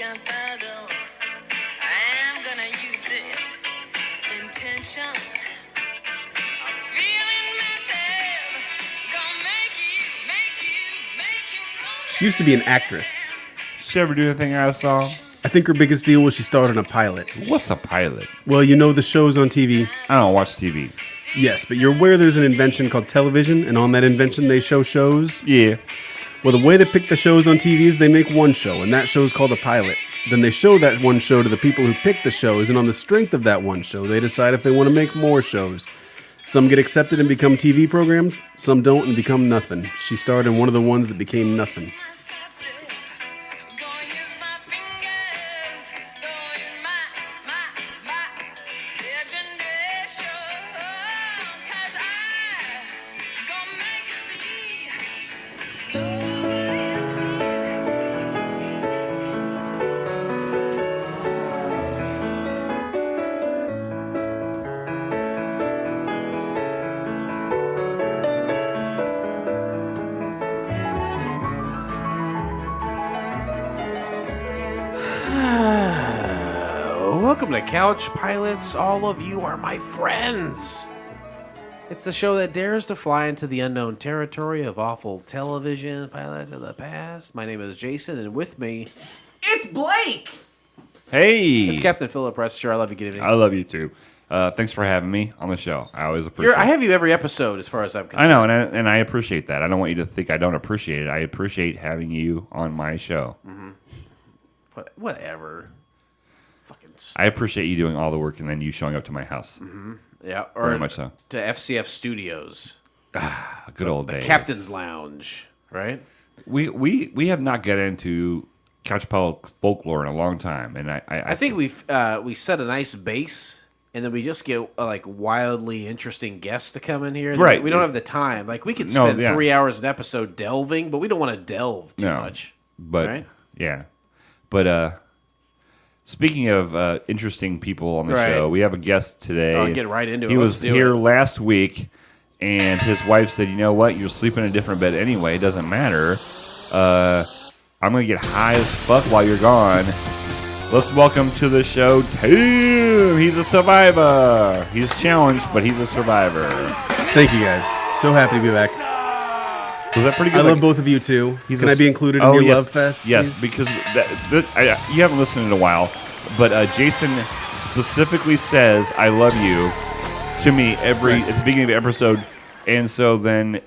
gunpowder. I am gonna use it. Intention. I'm feeling mental. Gonna make you. She used to be an actress. Did she ever do anything I saw? I think her biggest deal was she starred in a pilot. What's a pilot? Well, you know the shows on TV. I don't watch TV. Yes, but you're aware there's an invention called television, and on that invention they show shows? Yeah. Well, the way they pick the shows on TV is they make one show, and that show's called a pilot. Then they show that one show to the people who pick the shows, and on the strength of that one show, they decide if they want to make more shows. Some get accepted and become TV programs, some don't and become nothing. She starred in one of the ones that became nothing. Welcome to Couch Pilots. All of you are my friends. It's the show that dares to fly into the unknown territory of awful television pilots of the past. My name is Jason, and with me, it's Blake. Hey. It's Captain Philip Rester. I love you. Good evening. I love you too. Thanks for having me on the show. I always appreciate it. I have you every episode as far as I'm concerned. I know, and I appreciate that. I don't want you to think I don't appreciate it. I appreciate having you on my show. Mm-hmm. Whatever. I appreciate you doing all the work and then you showing up to my house. Mm-hmm. Yeah, or very much so. To FCF Studios. Good old days. The Captain's Lounge, right? We have not got into couch pilot folklore in a long time, and I think we set a nice base, and then we just get like wildly interesting guests to come in here. Right. We don't have the time. Like we could spend 3 hours an episode delving, but we don't want to delve too much. But right? Yeah, but speaking of interesting people on the show, we have a guest today. I'll get right into it. He was here last week, and his wife said, "You know what? You're sleeping in a different bed anyway. It doesn't matter. I'm going to get high as fuck while you're gone." Let's welcome to the show Tim. He's a survivor. He's challenged, but he's a survivor. Thank you, guys. So happy to be back. Was that pretty good? I love both of you, too. Can I be included in your love fest? Yes, please? because you haven't listened in a while, but Jason specifically says, "I love you," to me at the beginning of the episode. And so then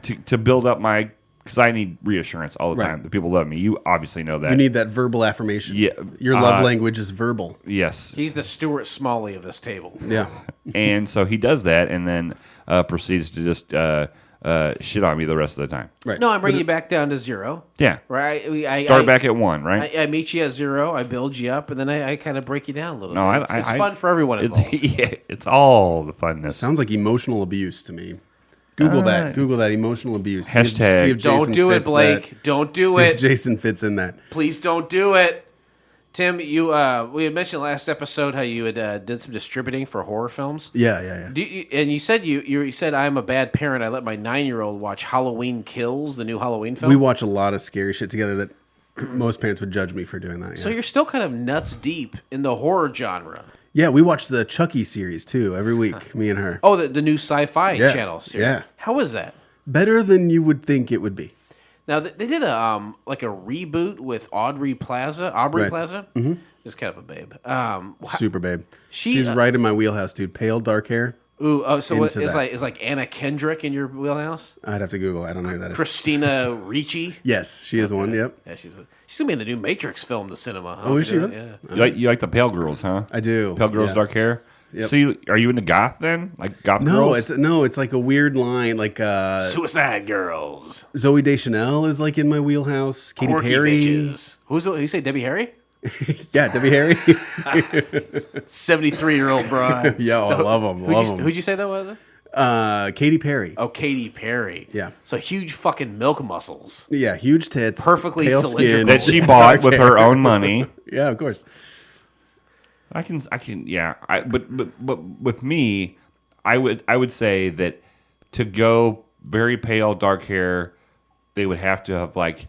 to build up my... Because I need reassurance all the time that people love me. You obviously know that. You need that verbal affirmation. Yeah. Your love language is verbal. Yes. He's the Stuart Smalley of this table. Yeah. And so he does that and then proceeds to just shit on me the rest of the time. Right. No, I'm bringing you back down to zero. Yeah. Right. Start back at 1, right? I meet you at 0. I build you up, and then I kind of break you down a little bit. It's I fun for everyone involved. It's all the funness. Sounds like emotional abuse to me. Google that. Google that. Emotional abuse. Hashtag. See if Jason Don't do it, fits Blake. that. Don't do See it. if Jason fits in that. Please don't do it. Tim, we had mentioned last episode how you had did some distributing for horror films. Yeah. And you said you said I'm a bad parent. I let my 9-year-old watch Halloween Kills, the new Halloween film. We watch a lot of scary shit together that most parents would judge me for doing that. Yeah. So you're still kind of nuts deep in the horror genre. Yeah, we watch the Chucky series too every week, me and her. Oh, the new Sci-Fi Channel series. Yeah. How is that? Better than you would think it would be. Now they did a like a reboot with Aubrey Plaza. Mm-hmm. Just kind of a babe. Super babe. She's She's right in my wheelhouse, dude. Pale, dark hair. Ooh, so it's like Anna Kendrick in your wheelhouse? I'd have to Google. I don't know who that is. Christina Ricci. Yes, she is one. Yep. Yeah, she's gonna be in the new Matrix film, the cinema. Huh? Oh, is she? Yeah. You like the pale girls, huh? I do. Pale girls, dark hair. Yep. So are you into goth then? Like goth girls? It's like a weird line. Like Suicide Girls. Zoe Deschanel is like in my wheelhouse. Katy Quirky Perry. bitches. Who you say? Debbie Harry? Yeah, Debbie Harry. 73-year-old brides. Yo, I love them. Who'd you say that was? Katy Perry. Oh, Katy Perry. Yeah. So huge fucking milk muscles. Yeah, huge tits. Perfectly pale cylindrical. skin. That she bought with her own money. Yeah, of course. I can, yeah. But with me, I would say that to go very pale, dark hair, they would have to have like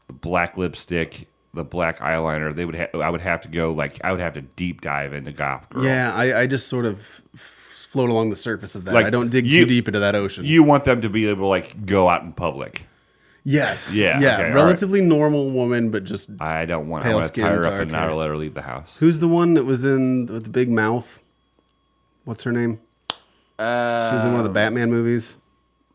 the black lipstick, the black eyeliner, I would have to go I would have to deep dive into goth girl. Yeah, I just sort of float along the surface of that. Like, I don't dig too deep into that ocean. You want them to be able to go out in public. Yes. Yeah. Okay, relatively normal woman, but just I don't want. pale I want to skin, tie her up dark and not hair. let her leave the house. Who's the one that was in with the big mouth? What's her name? She was in one of the Batman movies.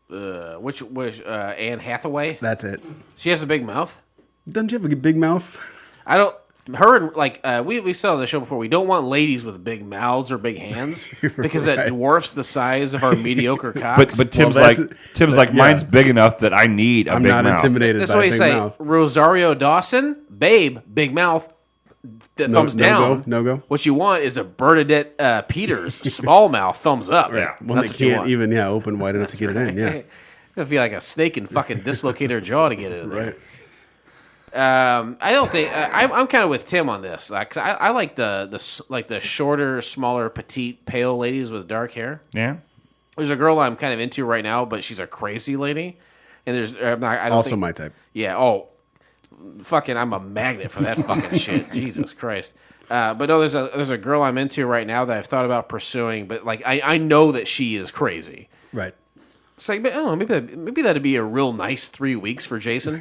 Which Anne Hathaway? That's it. She has a big mouth. Doesn't she have a big mouth? I don't. Her and we said on the show before, we don't want ladies with big mouths or big hands because that dwarfs the size of our mediocre cocks. But Tim's Well, like mine's big enough that I need a I'm big not mouth. intimidated That's by why a you big say mouth. Rosario Dawson, babe, big mouth, thumbs down. No go. What you want is a Bernadette Peters, small mouth, thumbs up. Yeah. One That's that what you can't want. even open wide enough to get it in. Yeah. It'd be like a snake and fucking dislocate her jaw to get it in there. Right. I don't think I'm kind of with Tim on this. I like the shorter, smaller, petite, pale ladies with dark hair. Yeah. There's a girl I'm kind of into right now, but she's a crazy lady. And there's I don't Also think, my type. yeah. Oh, fucking, I'm a magnet for that fucking shit. Jesus Christ. But no, there's a girl I'm into right now that I've thought about pursuing, but I know that she is crazy. Right. It's like, I don't know, maybe that'd be a real nice 3 weeks for Jason.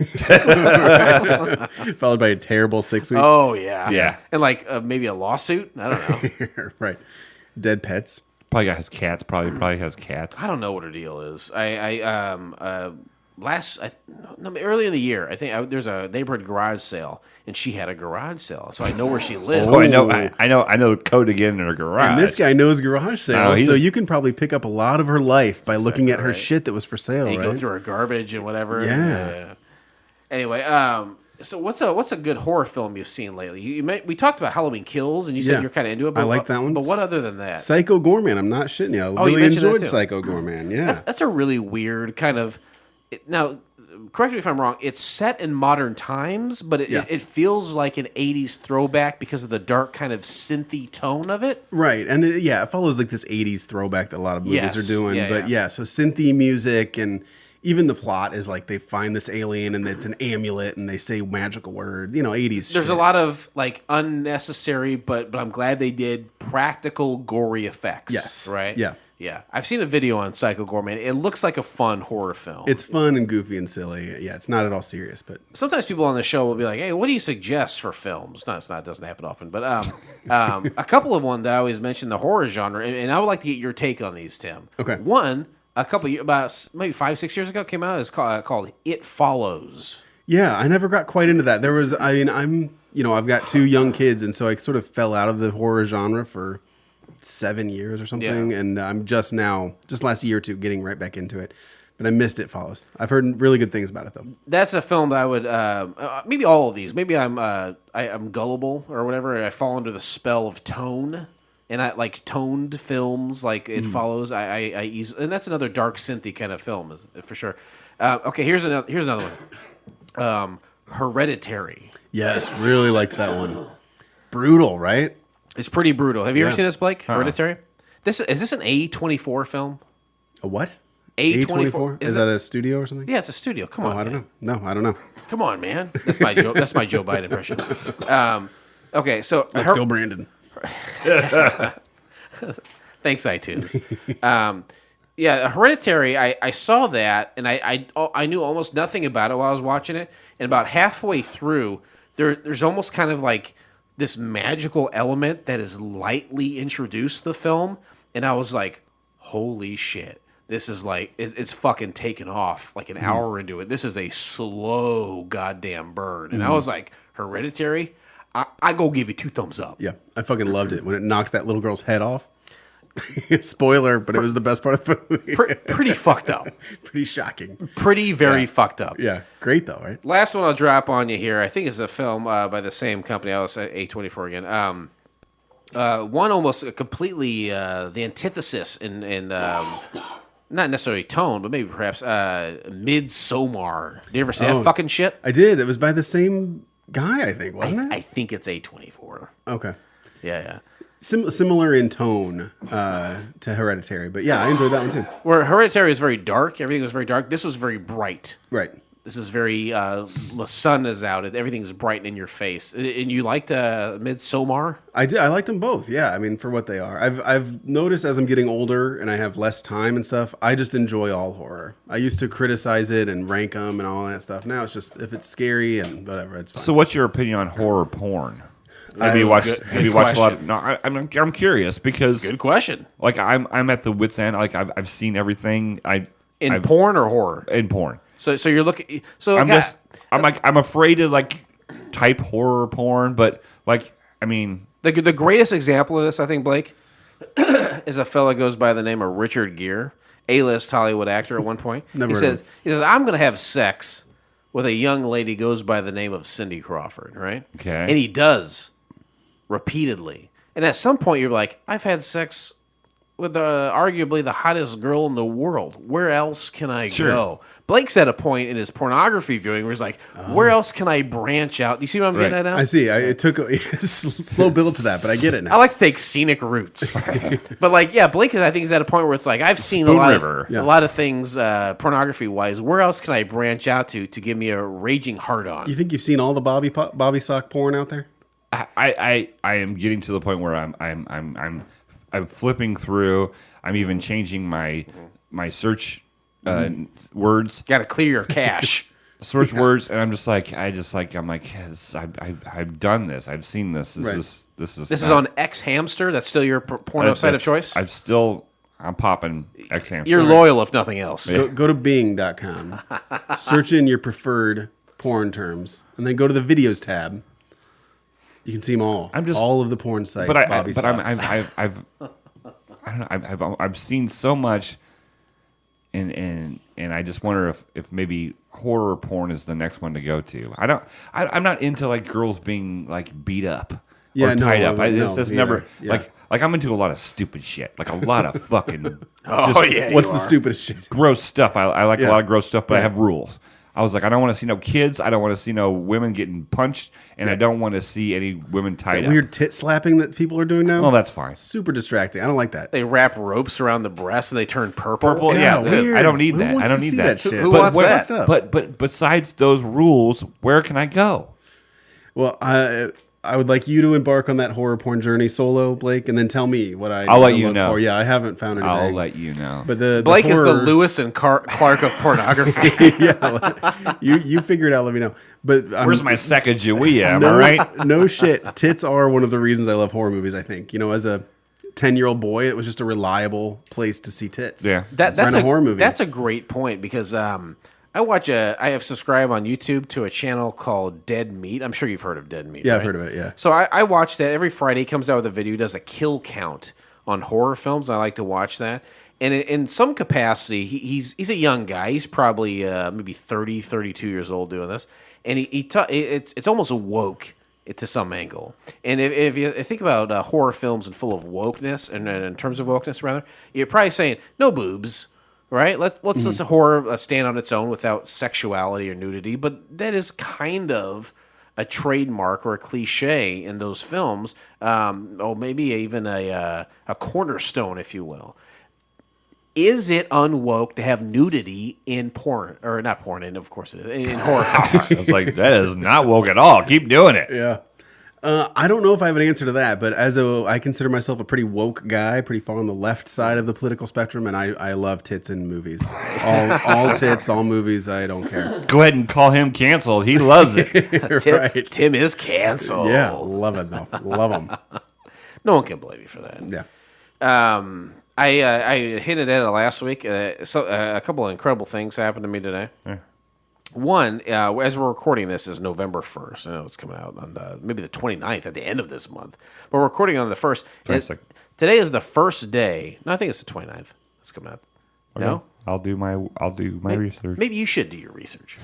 Followed by a terrible 6 weeks. Oh yeah, Yeah. and maybe a lawsuit. I don't know. Right. Dead pets. Probably got his cats. Probably has cats. I don't know what her deal is. Early in the year, I think there's a neighborhood garage sale, and she had a garage sale, so I know where she lives. So I know the code to get in her garage. And this guy knows garage sales, he's so a- you can probably pick up a lot of her life by looking at her right. shit that was for sale, You right? go through her garbage and whatever. Yeah. Anyway, so what's a good horror film you've seen lately? We talked about Halloween Kills, and you said Yeah. you're kind of into it. I But like that one. But what other than that? Psycho Gorman. I'm not shitting you. I Oh, you really mentioned that enjoyed too. Psycho Gorman. Yeah. That's a really weird kind of. Now, correct me if I'm wrong. It's set in modern times, but it feels like an '80s throwback because of the dark kind of synthy tone of it. Right. And it follows like this 80s throwback that a lot of movies Yes. are doing. Yeah, But yeah. so synthy music and even the plot is like they find this alien and it's an amulet and they say magical word, 80s There's shit. a lot of unnecessary, but I'm glad they did practical gory effects. Yes. Right. Yeah. Yeah. I've seen a video on Psycho Gorman. It looks like a fun horror film. It's fun and goofy and silly. Yeah, it's not at all serious, but Sometimes people on the show will be like, "Hey, what do you suggest for films?" It doesn't happen often, but a couple of one that I always mention the horror genre, and I would like to get your take on these, Tim. Okay. One, about maybe 5-6 years ago, came out. It's called It Follows. yeah, I never got quite into that. I've got 2 young kids, and so I sort of fell out of the horror genre for 7 years or something, Yeah. and I'm just last year or 2, getting right back into it. But I missed It Follows. I've heard really good things about it, though. That's a film that I would maybe all of these. Maybe I'm gullible or whatever, and I fall under the spell of tone. And I like toned films, like It Follows. I easily, and that's another dark synthy kind of film, for sure. Okay, here's another one. Hereditary. Yes, really liked that one. Brutal, right? It's pretty brutal. Have you ever Yeah. seen this, Blake? Hereditary. Is this an A24 film? A what? A24. Is that a studio or something? Yeah, it's a studio. Come Oh, on, I don't man. know. No, I don't know. Come on, man. That's my Joe. That's my Joe Biden impression. Okay, so Let's go, Brandon. Thanks, iTunes. Hereditary. I saw that, and I knew almost nothing about it while I was watching it. And about halfway through, there's almost kind of like this magical element that is lightly introduced to the film, and I was like, "Holy shit! This is like it's fucking taken off like an hour into it. This is a slow goddamn burn." And I was like, "Hereditary." I go give you 2 thumbs up. Yeah, I fucking loved it when it knocked that little girl's head off. Spoiler, but it was the best part of the movie. Pretty fucked up. Pretty shocking. Pretty very fucked up. Yeah, great though, right? Last one I'll drop on you here. I think is a film by the same company. I was at A24 again. One almost completely the antithesis in not necessarily tone, but maybe perhaps Midsommar. Did you ever see that fucking shit? I did. It was by the same guy, I think, wasn't I it? think it's A24. Okay. Yeah. Similar in tone to Hereditary, but yeah, I enjoyed that one too. Where Hereditary is very dark. Everything was very dark. This was very bright. Right. this is very the sun is out, everything's bright in your face. And you liked Midsommar? I did. I liked them both. Yeah, I mean, for what they are. I've noticed as I'm getting older and I have less time and stuff, I just enjoy all horror. I used to criticize it and rank them and all that stuff. Now it's just if it's scary and whatever, it's fine. So, what's your opinion on horror porn? Have you watched a lot? No, I'm curious because good question. Like I'm at the wit's end. Like I've seen everything. In porn or horror? In porn. So you're looking. So I'm afraid to like type horror porn, but like I mean the greatest example of this, I think, Blake, is a fella goes by the name of Richard Gere, A-list Hollywood actor. At one point, he says I'm going to have sex with a young lady goes by the name of Cindy Crawford, right? Okay, and he does repeatedly, and at some point you're like, I've had sex with arguably the hottest girl in the world. Where else can I go? Blake's at a point in his pornography viewing where he's like, where else can I branch out? You see what I'm getting at now? I see. It took a slow build to that, but I get it now. I like to take scenic routes. But like, yeah, Blake, I think, is at a point where it's like, I've seen a lot of things pornography-wise. Where else can I branch out to give me a raging hard-on? You think you've seen all the Bobby sock porn out there? I am getting to the point where I'm flipping through. I'm even changing my search words. Got to clear your cache. Search words, and I'm like, yes, I've done this. I've seen this. This is on X Hamster. That's still your porno site of choice. I'm popping X Hamster. You're loyal, if nothing else. Go to Bing.com. Search in your preferred porn terms, and then go to the videos tab. You can see them all. All of the porn sites. I've seen so much, and I just wonder if maybe horror porn is the next one to go to. I'm not into like girls being like beat up or tied up. It's never like I'm into a lot of stupid shit, like a lot of fucking. What's the stupidest shit? Gross stuff. I like a lot of gross stuff, but I have rules. I was like, I don't want to see no kids. I don't want to see no women getting punched, and I don't want to see any women tied up. Weird tit slapping that people are doing now. Well, that's fine. Super distracting. I don't like that. They wrap ropes around the breasts and they turn purple. Yeah, weird. I don't need Who that. wants I don't to need see that. shit? Who wants that? But besides those rules, where can I go? Well, I would like you to embark on that horror porn journey solo, Blake, and then tell me what I'll let you know. Yeah, I haven't found anything. I'll let you know. But Blake is the Lewis and Clark of pornography. Yeah, you figure it out. Let me know. But where's my Sacagawea? Am I right? No shit. Tits are one of the reasons I love horror movies. I think as a 10-year-old boy, it was just a reliable place to see tits. Yeah, that's a horror movie. That's a great point because I have subscribed on YouTube to a channel called Dead Meat. I'm sure you've heard of Dead Meat. Yeah, right? I've heard of it. Yeah. So I watch that every Friday. He comes out with a video. He does a kill count on horror films. I like to watch that. And in some capacity, he's a young guy. He's probably maybe 30, 32 years old doing this. And it's almost woke to some angle. And if you think about horror films and full of wokeness, and in terms of wokeness rather, you're probably saying no boobs. Right? Let's let horror stand on its own without sexuality or nudity, but that is kind of a trademark or a cliche in those films, or maybe even a cornerstone, if you will. Is it unwoke to have nudity in porn, or not porn? And of course it is in horror films. I was like, that is not woke at all. Keep doing it. Yeah. I don't know if I have an answer to that, but I consider myself a pretty woke guy, pretty far on the left side of the political spectrum, and I love tits in movies. All tits, all movies, I don't care. Go ahead and call him canceled. He loves it. Right. Tim is canceled. Yeah, love it though. Love him. No one can blame you for that. Yeah. I hinted at it last week. A couple of incredible things happened to me today. Yeah. One, as we're recording this, is November 1st. I know it's coming out on maybe the 29th at the end of this month. But we're recording on the 1st. Today is the first day. No, I think it's the 29th. It's coming out. Okay. No? I'll do my research. Maybe you should do your research.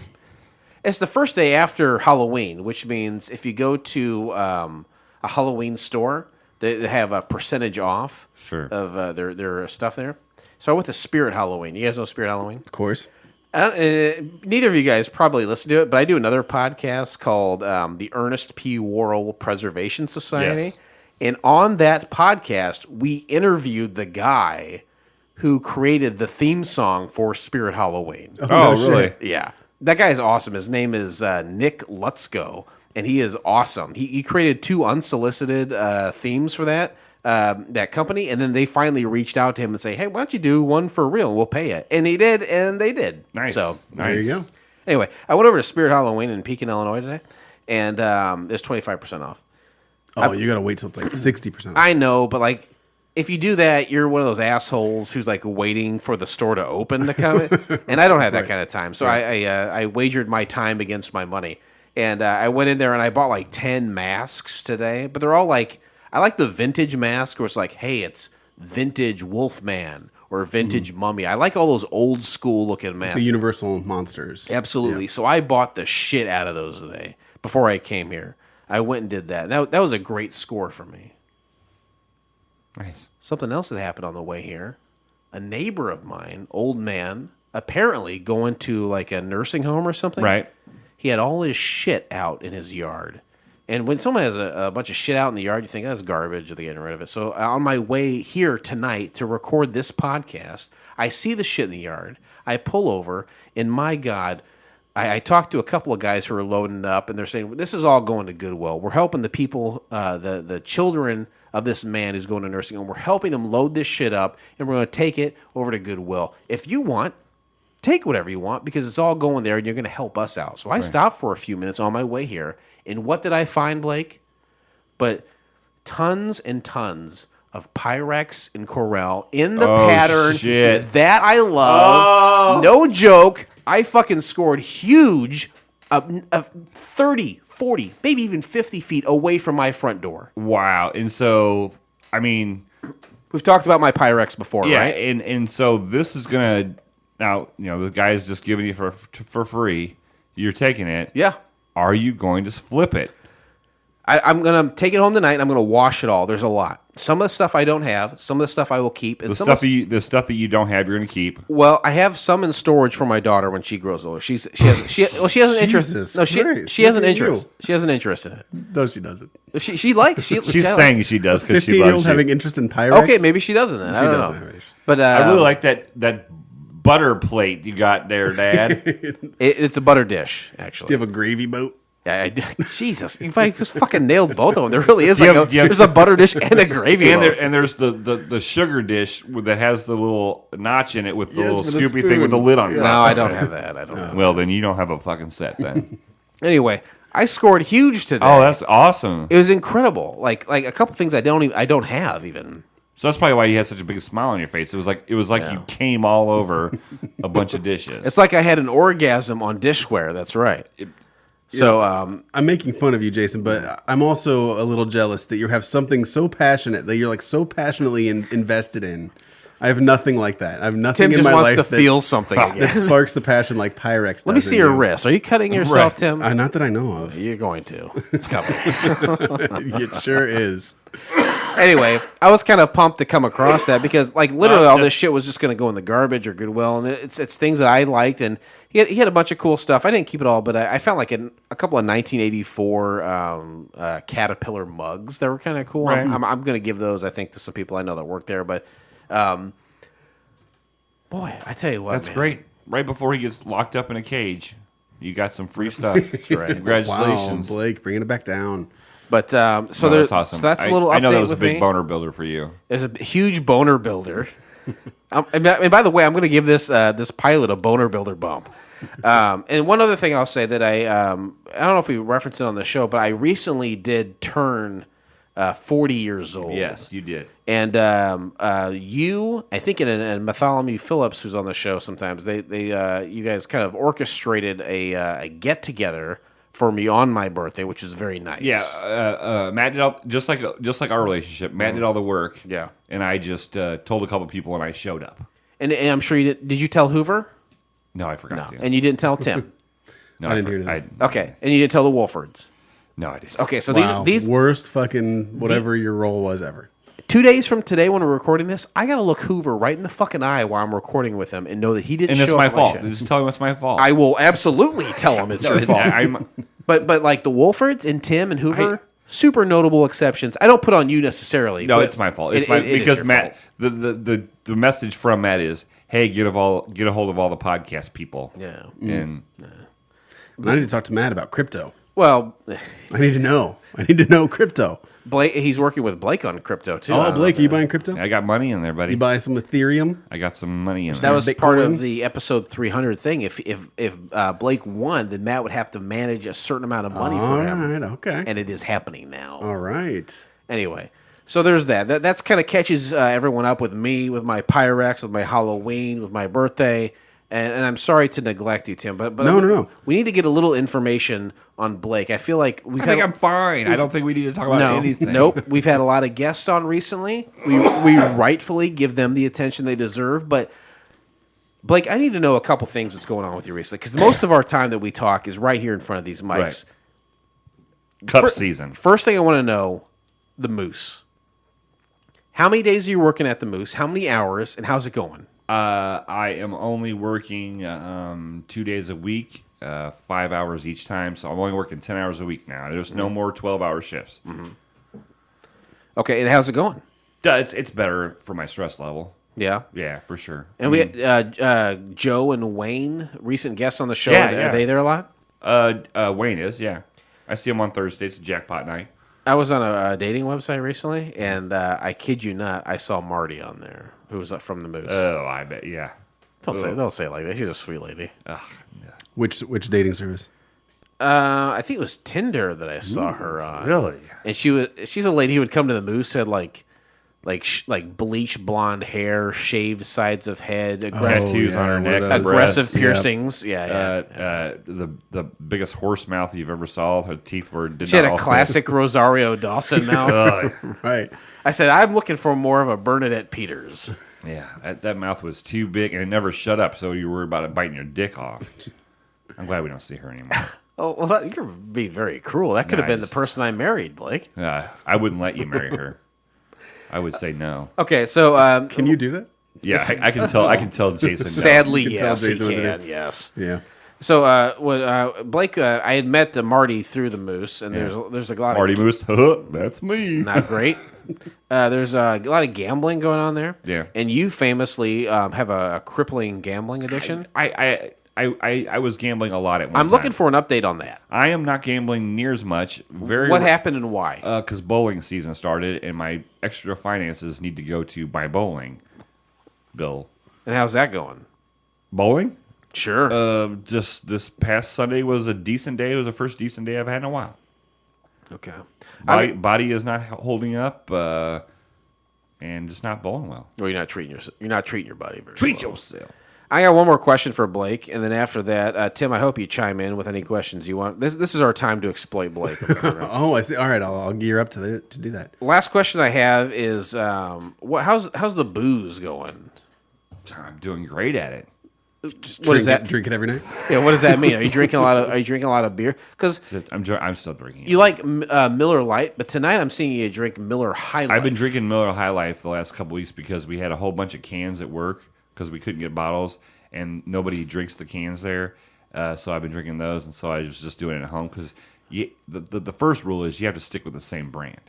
It's the first day after Halloween, which means if you go to a Halloween store, they have a percentage off of their stuff there. So I went to Spirit Halloween. You guys know Spirit Halloween? Of course. Neither of you guys probably listen to it, but I do another podcast called the Ernest P. Worrell Preservation Society. Yes. And on that podcast, we interviewed the guy who created the theme song for Spirit Halloween. Oh, really? Yeah. That guy is awesome. His name is Nick Lutzko, and he is awesome. He created 2 unsolicited themes for that company, and then they finally reached out to him and say, "Hey, why don't you do one for real? And we'll pay you." And he did, and they did. Nice. So There you go. anyway, I went over to Spirit Halloween in Pekin, Illinois today, and there's 25% off. Oh, you gotta wait till it's like 60%. I know, but like, if you do that, you're one of those assholes who's like waiting for the store to open to come in, and I don't have that kind of time. So I wagered my time against my money, and I went in there and I bought like 10 masks today, but they're all like, I like the vintage mask where it's like, hey, it's vintage Wolfman or vintage Mummy. I like all those old school looking masks. The Universal monsters. Absolutely. Yeah. So I bought the shit out of those today before I came here. I went and did that. That was a great score for me. Nice. Something else that happened on the way here. A neighbor of mine, old man, apparently going to like a nursing home or something. Right. He had all his shit out in his yard. And when someone has a bunch of shit out in the yard, you think that's garbage or they're getting rid of it. So on my way here tonight to record this podcast, I see the shit in the yard. I pull over, and my God, I talked to a couple of guys who are loading up, and they're saying, this is all going to Goodwill. We're helping the people, the children of this man who's going to nursing home. We're helping them load this shit up, and we're going to take it over to Goodwill. If you want, take whatever you want, because it's all going there, and you're going to help us out. So I stopped for a few minutes on my way here, and what did I find, Blake? But tons and tons of Pyrex and Corel in the pattern shit. that I love. No joke. I fucking scored huge, 30, 40, maybe even 50 feet away from my front door. Wow. And so, I mean, We've talked about my Pyrex before, yeah, right? and so this is gonna now. You know, the guy's just giving you for free. You're taking it. Yeah. Are you going to flip it? I'm going to take it home tonight, and I'm going to wash it all. There's a lot. Some of the stuff I don't have. Some of the stuff I will keep. And The some stuff of the stuff that you don't have, you're going to keep. Well, I have some in storage for my daughter when she grows older. She has an interest. Jesus No, she Christ, she has an look at interest. you. She has an interest in it. No, she doesn't. She's saying she does because she 15-year-old loves having you. interest in Pyrex? Okay, maybe she doesn't. Then. I She don't doesn't know. have interest. But I really like that butter plate you got there, Dad. it's a butter dish, actually. Do you have a gravy boat? Jesus, if I just fucking nailed both of them, there really is Do you like have- do you have- there's a butter dish and a gravy. and boat. there's the sugar dish that has the little notch in it with the Yes, little with a scoopy thing with the spoon. lid on top. No, I don't have that. I don't. Have Well, then you don't have a fucking set then. Anyway, I scored huge today. Oh, that's awesome. It was incredible. Like a couple things I don't have even. So that's probably why you had such a big smile on your face. It was like you came all over a bunch of dishes. It's like I had an orgasm on dishware. That's right. I'm making fun of you, Jason, but I'm also a little jealous that you have something so passionate that you're like so passionately invested in. I have nothing like that. I have nothing Tim in just my wants life to feel something that again. sparks the passion like Pyrex does. Let me see your wrist. Are you cutting yourself, Tim? Not that I know of. You're going to. It's coming. It sure is. Anyway, I was kind of pumped to come across that because, like, literally all this shit was just going to go in the garbage or Goodwill, and it's things that I liked, and he had a bunch of cool stuff. I didn't keep it all, but I found like a couple of 1984 Caterpillar mugs that were kind of cool. Right. I'm going to give those, I think, to some people I know that work there, but boy, I tell you what, That's man. great. Right before he gets locked up in a cage, you got some free stuff. That's right. Congratulations. Wow, Blake, bringing it back down. But so No, there's that's awesome. so that's a little update I know that was a with big me. boner builder for you. There's a huge boner builder. And by the way, I'm going to give this this pilot a boner builder bump. And one other thing I'll say that I don't know if we referenced it on the show, but I recently did turn 40 years old. Yes, you did. And you, I think, and Bartholomew Phillips, who's on the show sometimes, they you guys kind of orchestrated a get together for me on my birthday, which is very nice. Yeah, Matt did all, just like our relationship. Matt did all the work. Yeah. And I just told a couple people, and I showed up. And I'm sure you did. Did you tell Hoover? No, I forgot to. And you didn't tell Tim. No, I didn't hear that. Okay, and you didn't tell the Wolfords. No, I didn't. Okay, so Wow, these worst fucking whatever your role was ever. 2 days from today, when we're recording this, I gotta look Hoover right in the fucking eye while I'm recording with him and know that he didn't. And it's show my up at fault. show. Just tell him it's my fault. I will absolutely tell him it's your fault. But like the Wolfords and Tim and Hoover, super notable exceptions. I don't put on you necessarily. No, but it's my fault. it It's my is because your Matt. fault. The message from Matt is, hey, get a hold of all the podcast people. Yeah. And And I need to talk to Matt about crypto. Well, I need to know. I need to know crypto. Blake, he's working with Blake on crypto too. I Oh, don't Blake, know are you if buying crypto? I got money in there, buddy. You buy some Ethereum? I got some money in that there. was Bitcoin? part of the episode 300 thing. If Blake won, then Matt would have to manage a certain amount of money for him. All right, okay. And it is happening now. All right. Anyway, so there's that. That's kind of catches everyone up with me, with my Pyrex, with my Halloween, with my birthday. And I'm sorry to neglect you, Tim, but No. we need to get a little information on Blake. I feel like I think I'm fine. I don't think we need to talk about anything. Nope. We've had a lot of guests on recently. We rightfully give them the attention they deserve, but Blake, I need to know a couple things that's going on with you recently, because most of our time that we talk is right here in front of these mics. Right. Cup season. First thing I want to know, the Moose. How many days are you working at the Moose? How many hours, and how's it going? I am only working 2 days a week, 5 hours each time. So I'm only working 10 hours a week now. There's no more 12-hour shifts. Okay, and how's it going? It's better for my stress level. Yeah. Yeah, for sure. And we had Joe and Wayne, recent guests on the show. Yeah, Are yeah. they there a lot? Wayne is, yeah. I see him on Thursdays, jackpot night. I was on a dating website recently, and I kid you not, I saw Marty on there, who was from the Moose. Oh, I bet, yeah. Don't say it like that. She's a sweet lady. Which dating service? I think it was Tinder that I saw her on. Really? And she's a lady who would come to the Moose, had like bleach blonde hair, shaved sides of head, Tattoos on her one of neck, those. aggressive breasts. piercings. Yeah. The biggest horse mouth you've ever saw. Her teeth She had not a all classic Rosario Dawson mouth. Right. I said, I'm looking for more of a Bernadette Peters. Yeah, that mouth was too big, and it never shut up, so you were worried about it biting your dick off. I'm glad we don't see her anymore. Oh, well, you're being very cruel. That could have been the person I married, Blake. I wouldn't let you marry her. I would say no. Okay, so Can you do that? Yeah, I can tell. I can tell Jason. No. sadly, You can tell yes, he Jason was in can. it. Yes. Yeah. So, Blake, I had met Marty through the Moose, and there's a lot Marty of Moose, that's me. not great. There's a lot of gambling going on there. Yeah. And you famously have a crippling gambling addiction. I was gambling a lot at one I'm time. looking for an update on that. I am not gambling near as much. What happened and why? Because bowling season started, and my extra finances need to go to my bowling bill. And how's that going? Bowling? Sure. Just this past Sunday was a decent day. It was the first decent day I've had in a while. Okay. Body is not holding up, and just not bowling well. Well, you're not treating your body very Treat well. yourself. I got one more question for Blake, and then after that, Tim, I hope you chime in with any questions you want. This is our time to exploit Blake. Oh, I see. All right, I'll gear up to do that. Last question I have is, how's the booze going? I'm doing great at it. What is that? Drink it every night. Yeah, what does that mean? Are you drinking a lot of beer? Because I'm still drinking it. you like Miller Lite, but tonight I'm seeing you drink Miller High Life. I've been drinking Miller High Life the last couple weeks because we had a whole bunch of cans at work because we couldn't get bottles, and nobody drinks the cans there. So I've been drinking those, and so I was just doing it at home because the first rule is you have to stick with the same brand.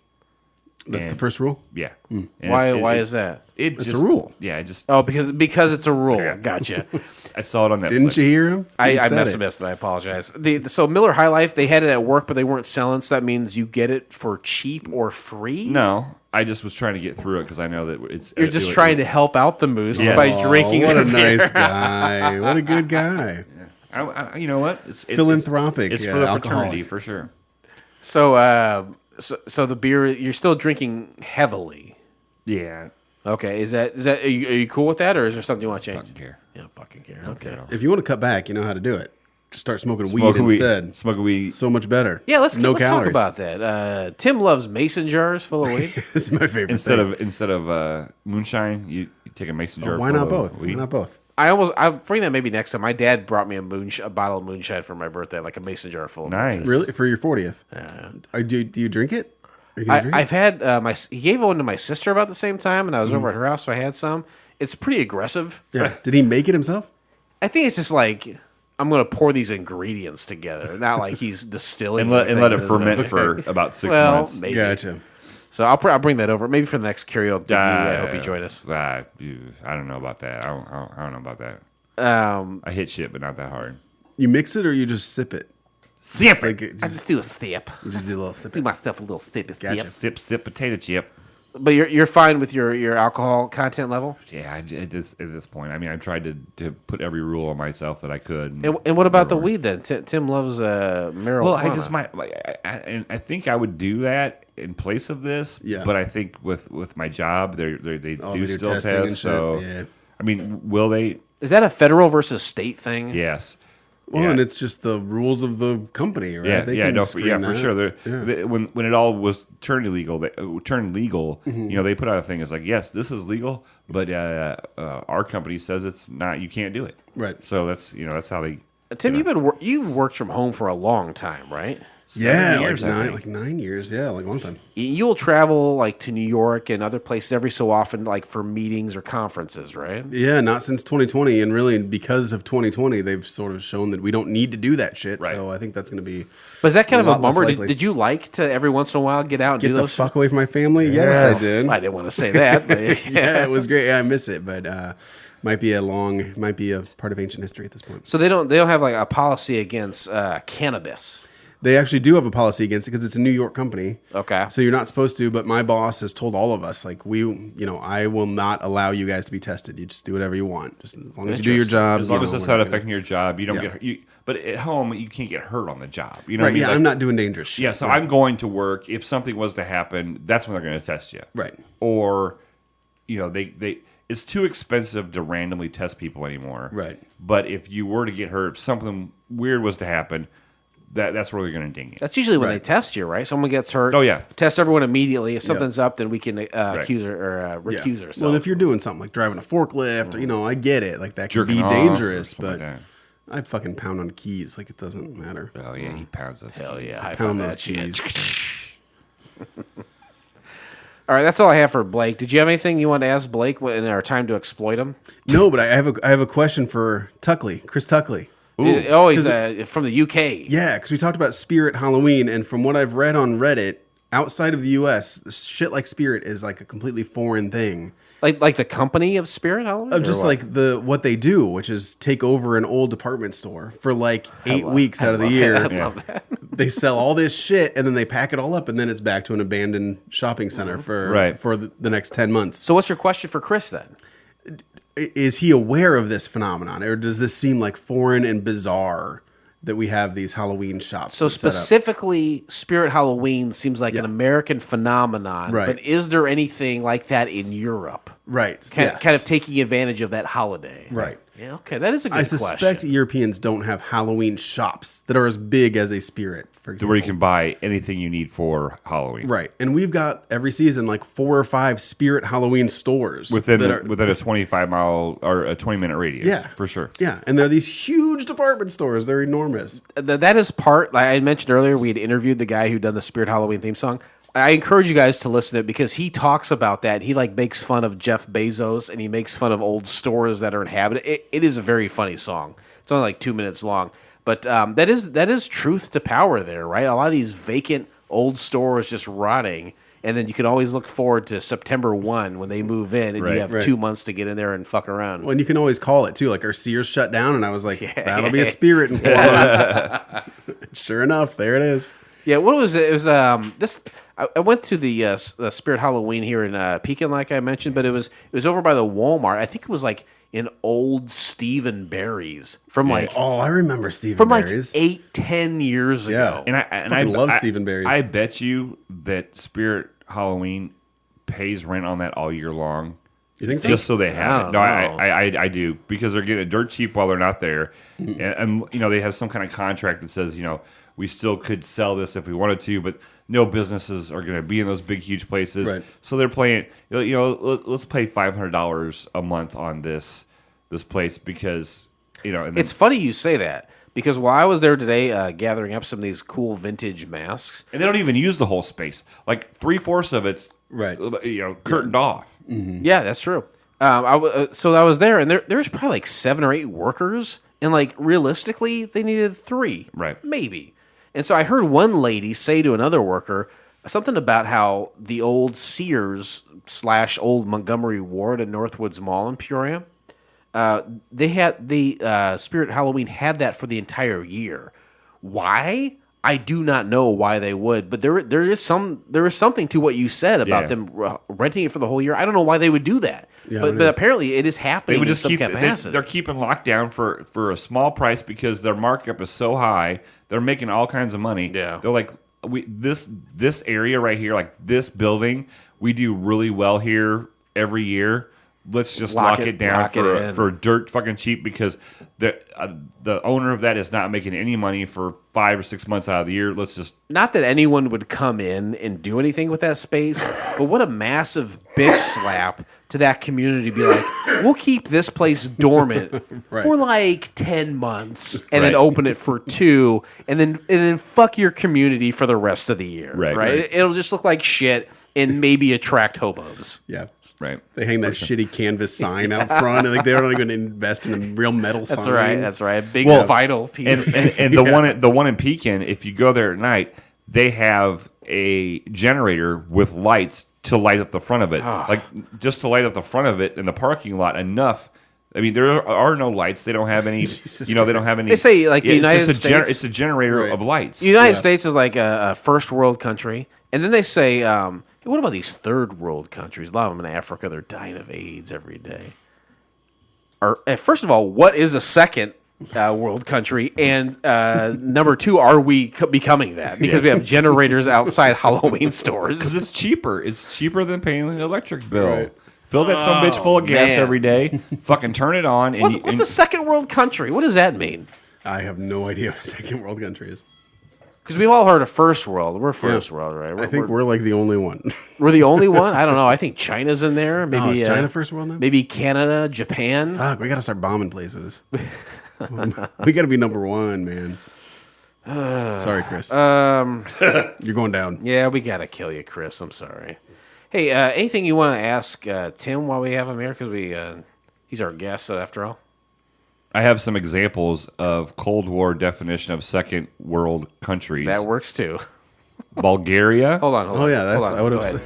That's the first rule. Yeah. Why is that? It's a rule. Yeah, I just Oh, because it's a rule. Gotcha. I saw it on Netflix. Didn't you hear him? I He said missed it. I apologize. So Miller High Life, they had it at work, but they weren't selling. So that means you get it for cheap or free. No, I just was trying to get through it because I know that it's. You're just trying to help out the Moose Yes. by Oh, drinking. What a their beer. nice guy. What a good guy. you know what? It's Philanthropic. It's for the alcoholic. fraternity for sure. So, so the beer, you're still drinking heavily. Yeah. Okay, is that are you cool with that, or is there something you want to change? Fucking care. Yeah, fucking care. Okay. If you want to cut back, you know how to do it. Just start smoking Smoke weed instead. Smoke a weed. So much better. Yeah, let's talk calories. about that. Tim loves mason jars full of weed. It's my favorite. Instead thing. of moonshine, you take a mason jar. Why full not of both? Weed. Why not both? I'll bring that maybe next time. My dad brought me a bottle of moonshine for my birthday, like a mason jar full of Nice. moonshine. Really, for your 40th? Yeah. Do you drink it? Are you gonna drink I've had he gave one to my sister about the same time, and I was over at her house, so I had some. It's pretty aggressive. it? Yeah. Did he make it himself? I think it's just like I'm going to pour these ingredients together, not like he's distilling And let it anything. ferment for about 6 Well, months. maybe. Gotcha. So I'll bring that over maybe for the next karaoke. I hope you join us. I don't know about that. I don't know about that. I hit shit, but not that hard. You mix it or you just sip it? Sip It's like it. I just do a sip. you just do a little sip. Do myself a little sip. Gotcha. Sip potato chip. But you're fine with your alcohol content level. Yeah, at this point, I mean, I tried to put every rule on myself that I could. And what about the weed then? Tim loves marijuana. Well, I just might. I think I would do that in place of this. Yeah. But I think with my job, they do they do still testing and test. shit, So, yeah. I mean, will they? Is that a federal versus state thing? Yes. Well, Yeah. and it's just the rules of the company, right? Yeah, They yeah, can no, screen for that. sure. Yeah. When it all was turned illegal, Mm-hmm. you know, they put out a thing. It's like, yes, this is legal, but our company says it's not. You can't do it. Right. So that's how they. Tim, you've worked from home for a long time, right? 7 Yeah, years, I think. like 9 years. Yeah, like a long time. You'll travel like to New York and other places every so often, like for meetings or conferences, right? Yeah, not since 2020, and really because of 2020, they've sort of shown that we don't need to do that shit. Right. So I think that's going to be But is that kind of a lot less bummer? likely. Did you like to every once in a while get out and get do the those? fuck away from my family. Yes, I did. I didn't want to say that, but Yeah, it was great. Yeah, I miss it, but might be a part of ancient history at this point. So they don't have like a policy against cannabis. They actually do have a policy against it because it's a New York company. Okay. So you're not supposed to, but my boss has told all of us, like, I will not allow you guys to be tested. You just do whatever you want. Just as long as you do your job. As long as it's it's not affecting your job, you don't Yeah. get hurt. But at home, you can't get hurt on the job. You know what I Right, mean? yeah, Like, I'm not doing dangerous shit. Yeah, so Right. I'm going to work. If something was to happen, that's when they're going to test you. Right. Or, they it's too expensive to randomly test people anymore. Right. But if you were to get hurt, if something weird was to happen, that's where they're going to ding you. That's usually when Right. they test you, right? Someone gets hurt. Oh, yeah. Test everyone immediately. If something's up, then we can accuse or Yeah. recuse ourselves. Well, if you're doing something like driving a forklift, or, I get it. Like, that can Jerking be off or dangerous, something but like I fucking pound on keys. Like, it doesn't matter. Oh, yeah, he pounds us. Hell yeah, high five Pound that those shit. keys. All right, that's all I have for Blake. Did you have anything you wanted to ask Blake in our time to exploit him? No, but I have a question for Tuckley, Chris Tuckley. He's from the UK. Yeah, because we talked about Spirit Halloween, and from what I've read on Reddit, outside of the U.S., shit like Spirit is like a completely foreign thing. Like the company of Spirit Halloween? Of just Or what? like what they do, which is take over an old department store for like 8 weeks out of the year. I love that. They sell all this shit, and then they pack it all up, and then it's back to an abandoned shopping center for the next 10 months. So what's your question for Chris then? Is he aware of this phenomenon, or does this seem like foreign and bizarre that we have these Halloween shops? So set up? specifically, Spirit Halloween seems like an Yeah. American phenomenon. Right. But is there anything like that in Europe? Right, Kind yes. of taking advantage of that holiday. Right. Yeah, okay, that is a good I suspect question. Europeans don't have Halloween shops that are as big as a Spirit, for example. Where you can buy anything you need for Halloween. Right, and we've got every season like 4 or 5 Spirit Halloween stores Within that within a 25-mile or a 20-minute radius. Yeah, For sure. Yeah, and they're these huge department stores. They're enormous. That is part, like I mentioned earlier, we had interviewed the guy who done the Spirit Halloween theme song. I encourage you guys to listen to it because he talks about that. He like makes fun of Jeff Bezos and he makes fun of old stores that are inhabited. It is a very funny song. It's only like 2 minutes long, but that is truth to power there, right? A lot of these vacant old stores just rotting, and then you can always look forward to September 1 when they move in, and Right. you have 2 months to get in there and fuck around. Well, and you can always call it too. Like our Sears shut down, and I was like, "That'll be a Spirit in 4 months." Sure enough, there it is. Yeah, what was it? It was this. I went to the Spirit Halloween here in Pekin, like I mentioned, but it was over by the Walmart. I think it was like in old Steve & Barry's from like Oh, I remember Stephen Barry's. 8-10 years ago. And I love Stephen Barry's. I bet you that Spirit Halloween pays rent on that all year long. You think so? Just so they have it. don't No, know. I do, because they're getting it dirt cheap while they're not there, and they have some kind of contract that says we still could sell this if we wanted to, but no businesses are going to be in those big huge places. Right. So they're playing. Let's pay $500 a month on this place because and then, It's funny you say that because while I was there today gathering up some of these cool vintage masks, and they don't even use the whole space. Like 3/4 of it's Right. curtained off. yeah, that's true. So I was there, and there's probably like 7 or 8 workers, and like realistically, they needed 3, Right. Maybe. And so I heard one lady say to another worker something about how the old Sears / old Montgomery Ward at Northwoods Mall in Peoria, they had the Spirit Halloween had that for the entire year, Why? I do not know why they would, but there is something to what you said about them renting it for the whole year. I don't know why they would do that, but apparently it is happening. They would in just some keep. capacity. They're keeping lockdown for a small price because their markup is so high. They're making all kinds of money. Yeah. They're like this area right here, like this building, we do really well here every year. Let's just lock it down for dirt fucking cheap because the owner of that is not making any money for 5 or 6 months out of the year. Let's just not that anyone would come in and do anything with that space, but what a massive bitch slap to that community. Be like, we'll keep this place dormant for like 10 months and then open it for 2 and then fuck your community for the rest of the year. Right? It'll just look like shit and maybe attract hobos. Yeah. Right. They hang that shitty canvas sign out front, and like they're not even going to invest in a real metal sign. That's right. Big vital piece. And the one in Pekin, if you go there at night, they have a generator with lights to light up the front of it, like just to light up the front of it in the parking lot enough. I mean, there are no lights. They don't have any. They don't have any. They say like the United States. It's a generator of lights. The United States is like a first world country, and then they say. What about these third world countries? A lot of them in Africa, they're dying of AIDS every day. First of all, what is a second world country? And number 2, are we becoming that? Because we have generators outside Halloween stores. Because it's cheaper. It's cheaper than paying an electric bill. Right. Fill that some bitch full of gas every day. Fucking turn it on. And what's a second world country? What does that mean? I have no idea what a second world country is. Because we've all heard of first world. We're first world, right? I think we're like the only one. We're the only one? I don't know. I think China's in there. Maybe is China first world now? Maybe Canada, Japan. Fuck, we got to start bombing places. We got to be number 1, man. Sorry, Chris. You're going down. Yeah, we got to kill you, Chris. I'm sorry. Hey, anything you want to ask Tim while we have him here? Because he's our guest, after all. I have some examples of Cold War definition of second world countries. That works too. Bulgaria. Hold on. Oh yeah, that's I would have said.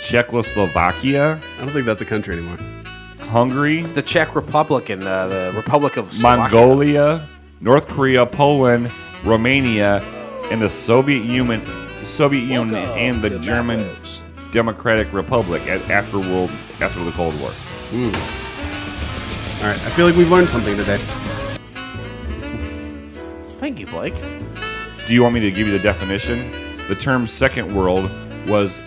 Czechoslovakia. I don't think that's a country anymore. Hungary. It's the Czech Republic and the Republic of Slovakia. Mongolia, North Korea, Poland, Romania, and the Soviet Union and the German Democratic Republic after the Cold War. All right, I feel like we've learned something today. Thank you, Blake. Do you want me to give you the definition? The term Second World was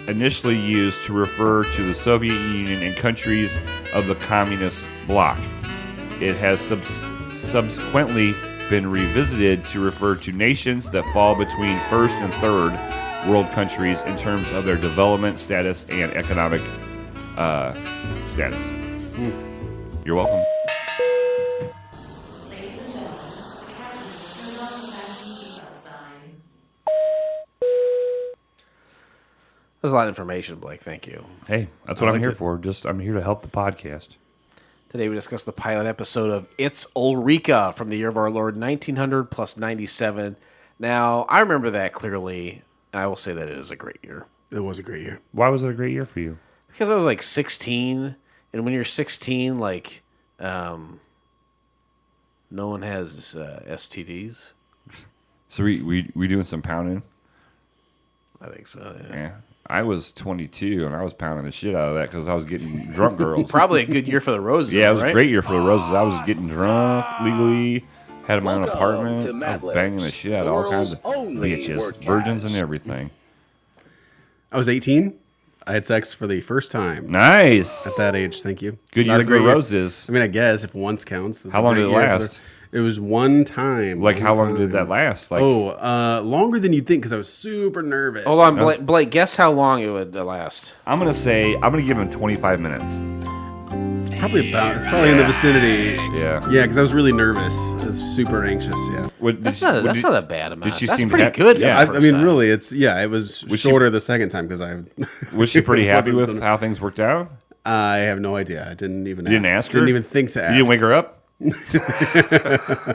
initially used to refer to the Soviet Union and countries of the communist bloc. It has subsequently been revisited to refer to nations that fall between first and third world countries in terms of their development status and economic status. You're welcome. Ladies and gentlemen, the captain has turned on the fasten seatbelt sign. There's a lot of information, Blake. Thank you. Hey, that's what I'm here for. I'm here to help the podcast. Today we discuss the pilot episode of It's Ulrika from the year of our Lord 1900 plus 97. Now, I remember that clearly, and I will say that it is a great year. It was a great year. Why was it a great year for you? Because I was like 16, and when you're 16, like, no one has STDs. So we doing some pounding? I think so, Yeah. I was 22, and I was pounding the shit out of that because I was getting drunk girls. Probably a good year for the Roses. Yeah, it was right? a great year for the Roses. I was getting drunk legally, had my own apartment, I was banging the shit out of all kinds of bitches, virgins and everything. I was 18. I had sex for the first time. Nice. At that age, thank you. Good year for the Roses. I mean, I guess if once counts. How long did it last? It was one time. Like, how long did that last? Like, longer than you'd think because I was super nervous. Hold on, Blake, guess how long it would last. I'm going to give him 25 minutes. It's probably in the vicinity. Yeah. Yeah, because I was really nervous. I was super anxious, yeah. That's not a bad amount. Did she That's seem pretty happy? good. Yeah, for I mean, time. really, it was shorter the second time because I... Was she pretty happy with how things worked out? I have no idea. I didn't even ask. You didn't ask her? Didn't even think to ask. You didn't wake her up?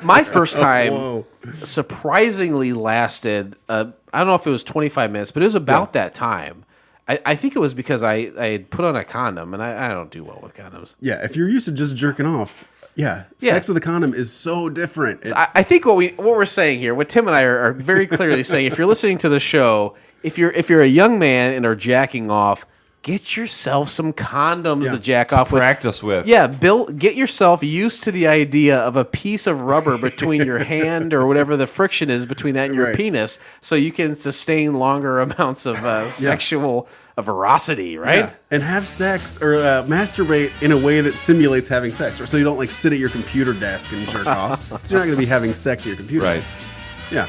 My first time surprisingly lasted, I don't know if it was 25 minutes, but it was about that time. I think it was because I had put on a condom, and I don't do well with condoms. Yeah, if you're used to just jerking off, Yeah, Yeah. sex with a condom is so different. I think what we're saying here, what Tim and I are very clearly saying, if you're listening to the show, if you're a young man and are jacking off, get yourself some condoms to jack off with. Practice with. Yeah, get yourself used to the idea of a piece of rubber between your hand or whatever the friction is between that and your Right. penis, so you can sustain longer amounts of sexual veracity, right? Yeah. And have sex or masturbate in a way that simulates having sex, or so you don't like sit at your computer desk and jerk off. So you're not going to be having sex at your computer Right. desk. Yeah.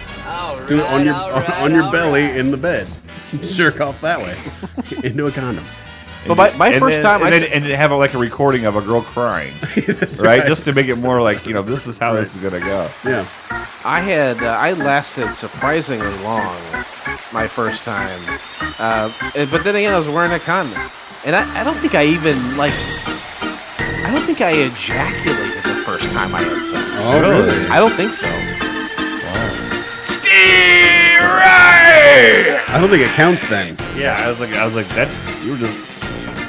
Do it on your belly in the bed. Jerk off that way into a condom. But my first time, and have like a recording of a girl crying, right? Just to make it more like, this is how this is gonna go. Yeah. I lasted surprisingly long my first time, but then again I was wearing a condom, and I don't think I ejaculated the first time I had sex. Oh, really? I don't think so. I don't think it counts then. Yeah, I was like that. You were just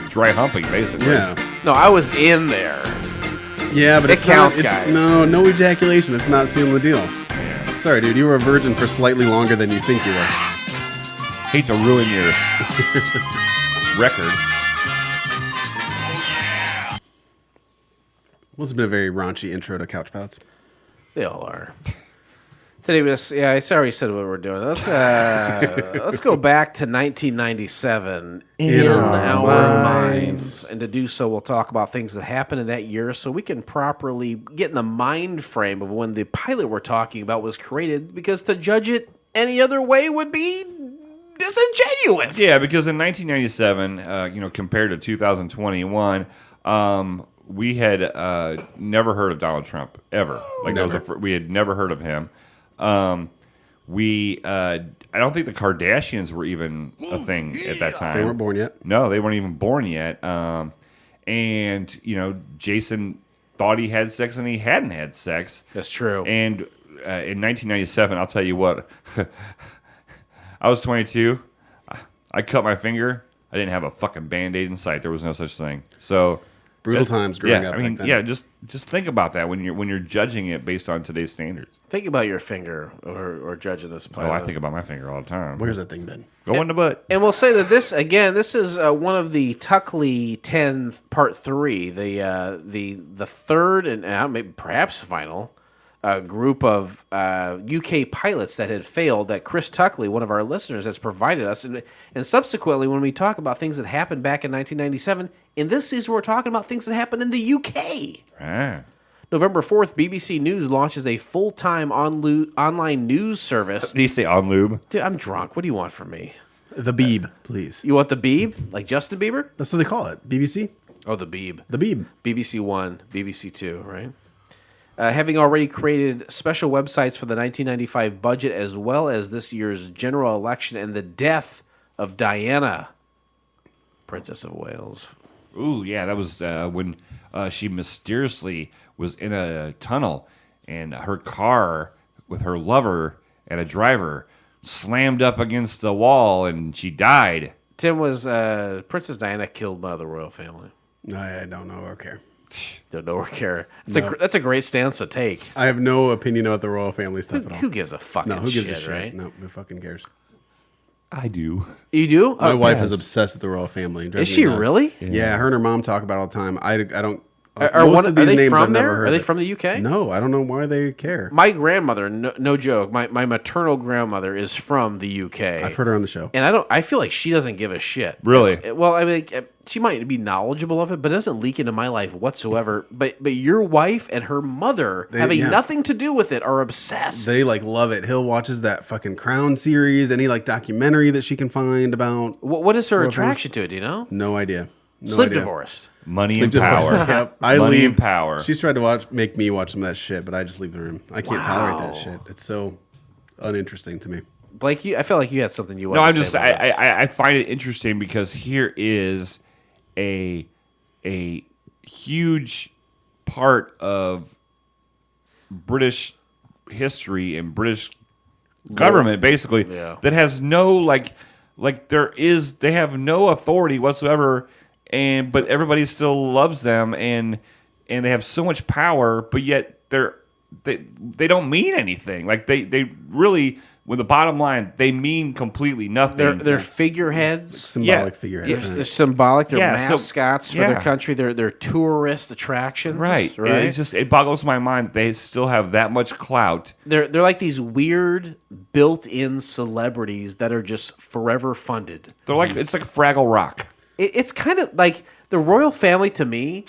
dry humping, basically. Yeah. No, I was in there. Yeah, but It it's counts, not, guys. No ejaculation. That's not sealing the deal. Sorry, dude. You were a virgin for slightly longer than you think you were. Hate to ruin your record. This has been a very raunchy intro to Couch Pals. They all are. Today I already said what we're doing. Let's go back to 1997 in our minds, and to do so, we'll talk about things that happened in that year, so we can properly get in the mind frame of when the pilot we're talking about was created. Because to judge it any other way would be disingenuous. Yeah, because in 1997, compared to 2021, we had never heard of Donald Trump ever. Like we had never heard of him. I don't think the Kardashians were even a thing at that time. They weren't born yet. No, they weren't even born yet. And Jason thought he had sex and he hadn't had sex. That's true. And in 1997, I'll tell you what, I was 22. I cut my finger. I didn't have a fucking Band-Aid in sight. There was no such thing. So Brutal times growing up. I mean, back then. just think about that when you're judging it based on today's standards. Think about your finger or judging this pilot. Oh, I think about my finger all the time. Where's that thing been? Go in the butt. And we'll say that this is one of the Tuckley 10 Part 3, the third and maybe perhaps final group of UK pilots that had failed that Chris Tuckley, one of our listeners, has provided us. And subsequently, when we talk about things that happened back in 1997, in this season we're talking about things that happened in the UK. Ah. November 4th, BBC News launches a full-time online news service. Did you say on lube? Dude, I'm drunk. What do you want from me? The Beeb, please. You want the Beeb? Like Justin Bieber? That's what they call it. BBC? Oh, the Beeb. The Beeb. BBC One, BBC Two, right? Having already created special websites for the 1995 budget, as well as this year's general election and the death of Diana, Princess of Wales. Ooh, yeah, that was when she mysteriously was in a tunnel and her car with her lover and a driver slammed up against the wall and she died. Tim, was Princess Diana killed by the royal family? I don't know or care. Don't know or care. That's a great stance to take. I have no opinion about the royal family stuff at all. Who gives a fucking No, who gives shit, a shit? right? No, who fucking cares? I do. You do? My wife is obsessed with the royal family. It drives Is me she nuts. really? Yeah, her and her mom talk about it all the time. I don't. Are most of these they names I've from never there? heard Are they of. from the UK? No, I don't know why they care. My grandmother, no joke, my maternal grandmother is from the UK. I've heard her on the show. And I feel like she doesn't give a shit. Really? Well, I mean, she might be knowledgeable of it, but it doesn't leak into my life whatsoever. But your wife and her mother, having nothing to do with it, are obsessed. They love it. Hill watches that fucking Crown series, any documentary that she can find about. What is her attraction to it? Do you know? No idea. No Sleep idea. divorced. Money Sleep and power. divorce. Yep. I Money leave. and power. She's tried to make me watch some of that shit, but I just leave the room. I can't tolerate that Wow. shit. It's so uninteresting to me. Blake, I felt like you had something you wanted No, to I'm say just about this. I find it interesting because here is a huge part of British history and British government basically that has no they have no authority whatsoever, but everybody still loves them, and and they have so much power, but yet they don't mean anything. Like they really, with the bottom line, they mean completely nothing. They're figureheads. Symbolic figurehead. They're symbolic. They're Yeah, so- mascots for yeah. their country. They're tourist attractions. Right. It boggles my mind that they still have that much clout. They're like these weird built-in celebrities that are just forever funded. They're like it's like Fraggle Rock. It's kind of like the royal family to me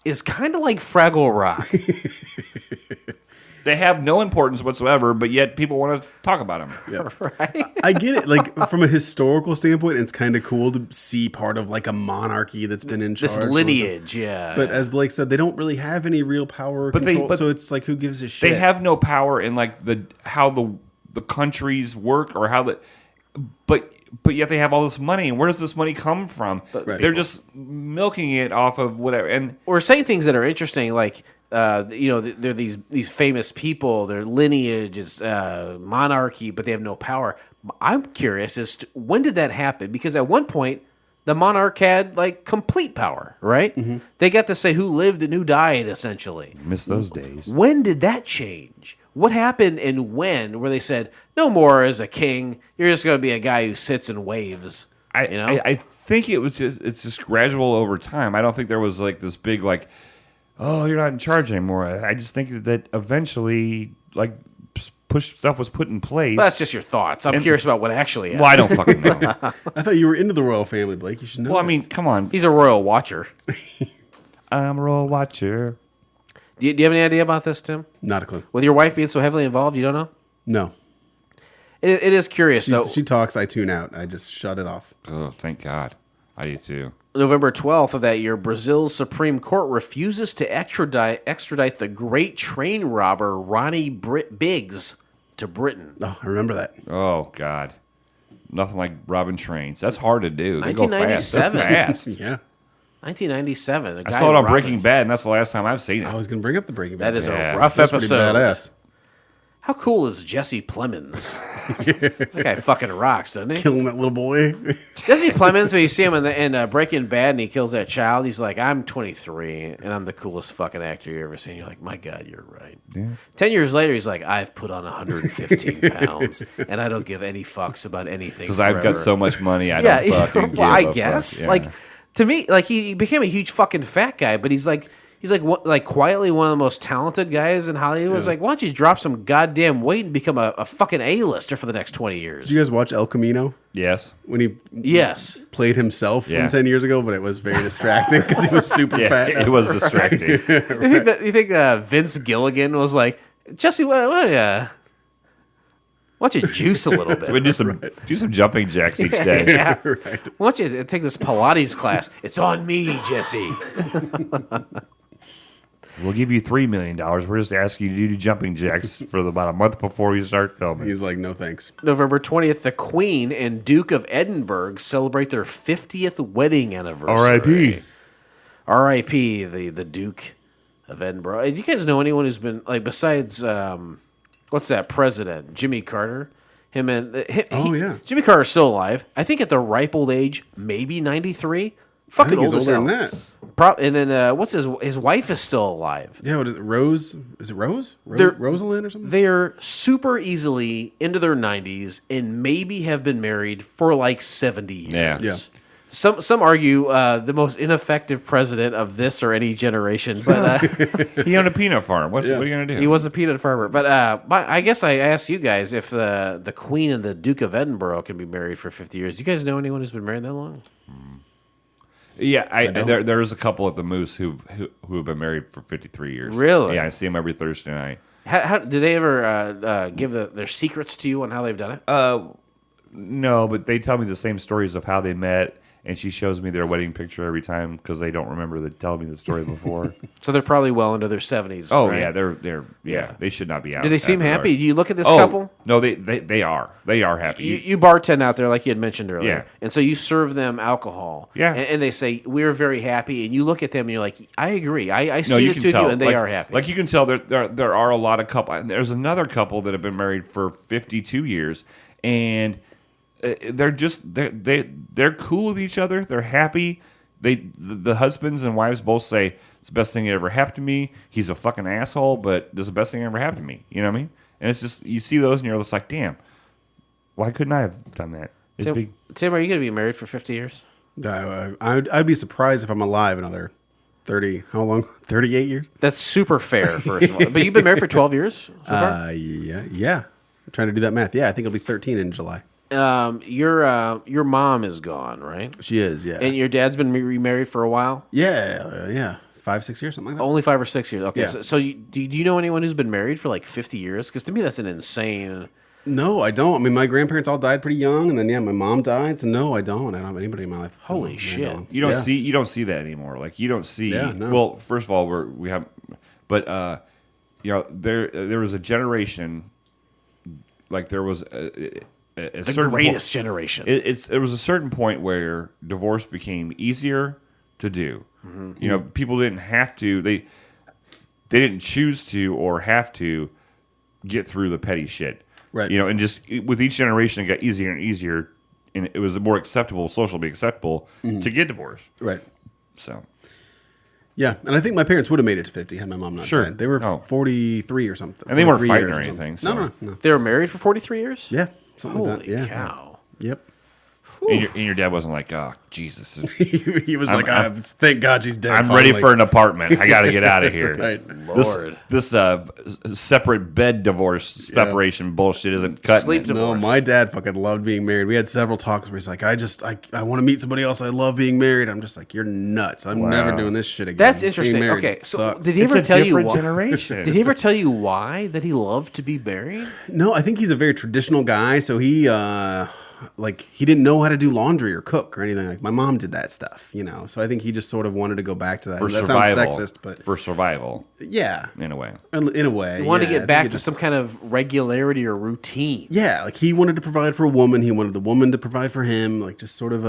is kind of like Fraggle Rock. They have no importance whatsoever, but yet people want to talk about them. Yeah. Right? I get it. Like from a historical standpoint, it's kind of cool to see part of like a monarchy that's been in charge. This lineage, yeah. But as Blake said, they don't really have any real power or control. So it's like, who gives a shit? They have no power in like how the countries work or how but yet they have all this money, and where does this money come from? They're just milking it off of whatever. And or saying things that are interesting, like they're these famous people. Their lineage is monarchy, but they have no power. I'm curious as to when did that happen? Because at one point, the monarch had like complete power, right? Mm-hmm. They got to say who lived and who died, essentially. miss those days. When did that change? What happened and when? Where they said no more as a king. You're just going to be a guy who sits and waves. I think it's just gradual over time. I don't think there was like this big like, oh, you're not in charge anymore. I just think that eventually like push stuff was put in place. Well, that's just your thoughts. I'm curious about what actually happened. Well, I don't fucking know. I thought you were into the royal family, Blake. You should know. Well, I mean, this. come on. He's a royal watcher. I'm a royal watcher. Do you have any idea about this, Tim? Not a clue. With your wife being so heavily involved, you don't know? No. It is curious, though. She talks, I tune out. I just shut it off. Oh, thank God. I do too. November 12th of that year, Brazil's Supreme Court refuses to extradite the great train robber Ronnie Biggs to Britain. Oh, I remember that. Oh, God. Nothing like robbing trains. That's hard to do. They go fast. They're 1997. fast. Yeah. 1997. I saw it on Breaking Bad, and that's the last time I've seen it. I was going to bring up the Breaking Bad. That is Yeah. a rough That's pretty episode. badass. How cool is Jesse Plemons? That guy fucking rocks, doesn't he? Killing that little boy. Jesse Plemons, when you see him in Breaking Bad and he kills that child, he's like, I'm 23 and I'm the coolest fucking actor you've ever seen. You're like, my God, you're right. Yeah. 10 years later, he's like, I've put on 115 pounds and I don't give any fucks about anything. Because I've got so much money, I don't fucking give well, I a guess. fuck. Yeah. Like, to me, like he became a huge fucking fat guy, but he's quietly one of the most talented guys in Hollywood. It's like, why don't you drop some goddamn weight and become a fucking A-lister for the next 20 years? Did you guys watch El Camino? Yes. When he Yes. played himself Yeah. from 10 years ago, but it was very distracting because he was super Yeah, fat. it was distracting. You think Vince Gilligan was like, Jesse, why don't you juice a little bit? We do some jumping jacks each day. Yeah. Why don't you take this Pilates class? It's on me, Jesse. We'll give you $3 million. We're just asking you to do jumping jacks for about a month before we start filming. He's like, no thanks. November 20th, the Queen and Duke of Edinburgh celebrate their 50th wedding anniversary. R.I.P. R.I.P. The Duke of Edinburgh. Do you guys know anyone who's been, like, besides, what's that president? Jimmy Carter? Yeah. Jimmy Carter's still alive. I think at the ripe old age, maybe 93. I Fucking think he's old as older hell. than that. And then, what's his wife is still alive. Yeah, what is it? Rose? Is it Rose? They're- Rosalind or something? They're super easily into their 90s and maybe have been married for like 70 years. Yeah. Some argue the most ineffective president of this or any generation, but He owned a peanut farm. What are you going to do? he was a peanut farmer. But I guess I asked you guys if the Queen and the Duke of Edinburgh can be married for 50 years. Do you guys know anyone who's been married that long? Yeah, there's a couple at the Moose who have been married for 53 years. Really? Yeah, I see them every Thursday night. How do they ever give their secrets to you on how they've done it? No, but they tell me the same stories of how they met, and she shows me their wedding picture every time because they don't remember telling me the story before. So they're probably well into their 70s. Oh right? yeah, they're they should not be out. Do they seem that happy? regard. Do you look at this Oh, couple? no, they are happy. You bartend out there like you had mentioned earlier. Yeah. And so you serve them alcohol. Yeah. And they say, we're very happy. And you look at them and you're like, I agree. I No, see you the can two of tell. you and they Like- are happy. Like you can tell, there are a lot of couple. And there's another couple that have been married for 52 years, and they're cool with each other. They're happy. the husbands and wives both say it's the best thing that ever happened to me. He's a fucking asshole, but this is the best thing that ever happened to me. You know what I mean? And it's just, you see those and you're just like, damn, why couldn't I have done that? It's Tim, big. Tim, are you going to be married for 50 years? I'd be surprised if I'm alive another 30. How long? 38 years? That's super fair, first of all. But you've been married for 12 years so far? Yeah. I'm trying to do that math. Yeah, I think it'll be 13 in July. Your mom is gone, right? She is, yeah. And your dad's been remarried for a while? Yeah. 5-6 years, something like that. Only 5 or 6 years. Okay, Yeah. so do you know anyone who's been married for like 50 years? Because to me, that's an insane... No, I don't. I mean, my grandparents all died pretty young, and then my mom died. So no, I don't. I don't have anybody in my life. Holy No, I shit. don't. You don't see that anymore. Like you don't see. Yeah, no. Well, first of all, we have, but there was a generation, like there was a The certain greatest generation. There was a certain point where divorce became easier to do. Mm-hmm. People didn't have to. They didn't choose to or have to get through the petty shit. Right. And just with each generation, it got easier and easier, and it was more acceptable, socially acceptable, to get divorced. Right. So, Yeah, and I think my parents would have made it to 50 had my mom not Sure. died. They were Oh. 43 or something. And they weren't 43 fighting years or something. anything, so. No. They were married for 43 years? Yeah, something Holy like that. Yeah. cow. Yep. and your dad wasn't like, oh, Jesus. He was like, thank God she's dead. I'm finally. ready for an apartment. I got to get out of here. Right. Lord. This separate bed divorce separation bullshit isn't cutting Sleep it. divorce. No, my dad fucking loved being married. We had several talks where he's like, I want to meet somebody else. I love being married. I'm just like, you're nuts. I'm never doing this shit again. That's interesting. Being married Okay, so sucks. did he It's ever a tell you different why? generation. Did he ever tell you why that he loved to be married? No, I think he's a very traditional guy. So he didn't know how to do laundry or cook or anything. Like my mom did that stuff, So I think he just sort of wanted to go back to that. For That survival. sounds sexist, but For survival, yeah, in a way. in a way, He wanted to yeah. get I back think to it just- some kind of regularity or routine. Yeah, like he wanted to provide for a woman. He wanted the woman to provide for him. Like just sort of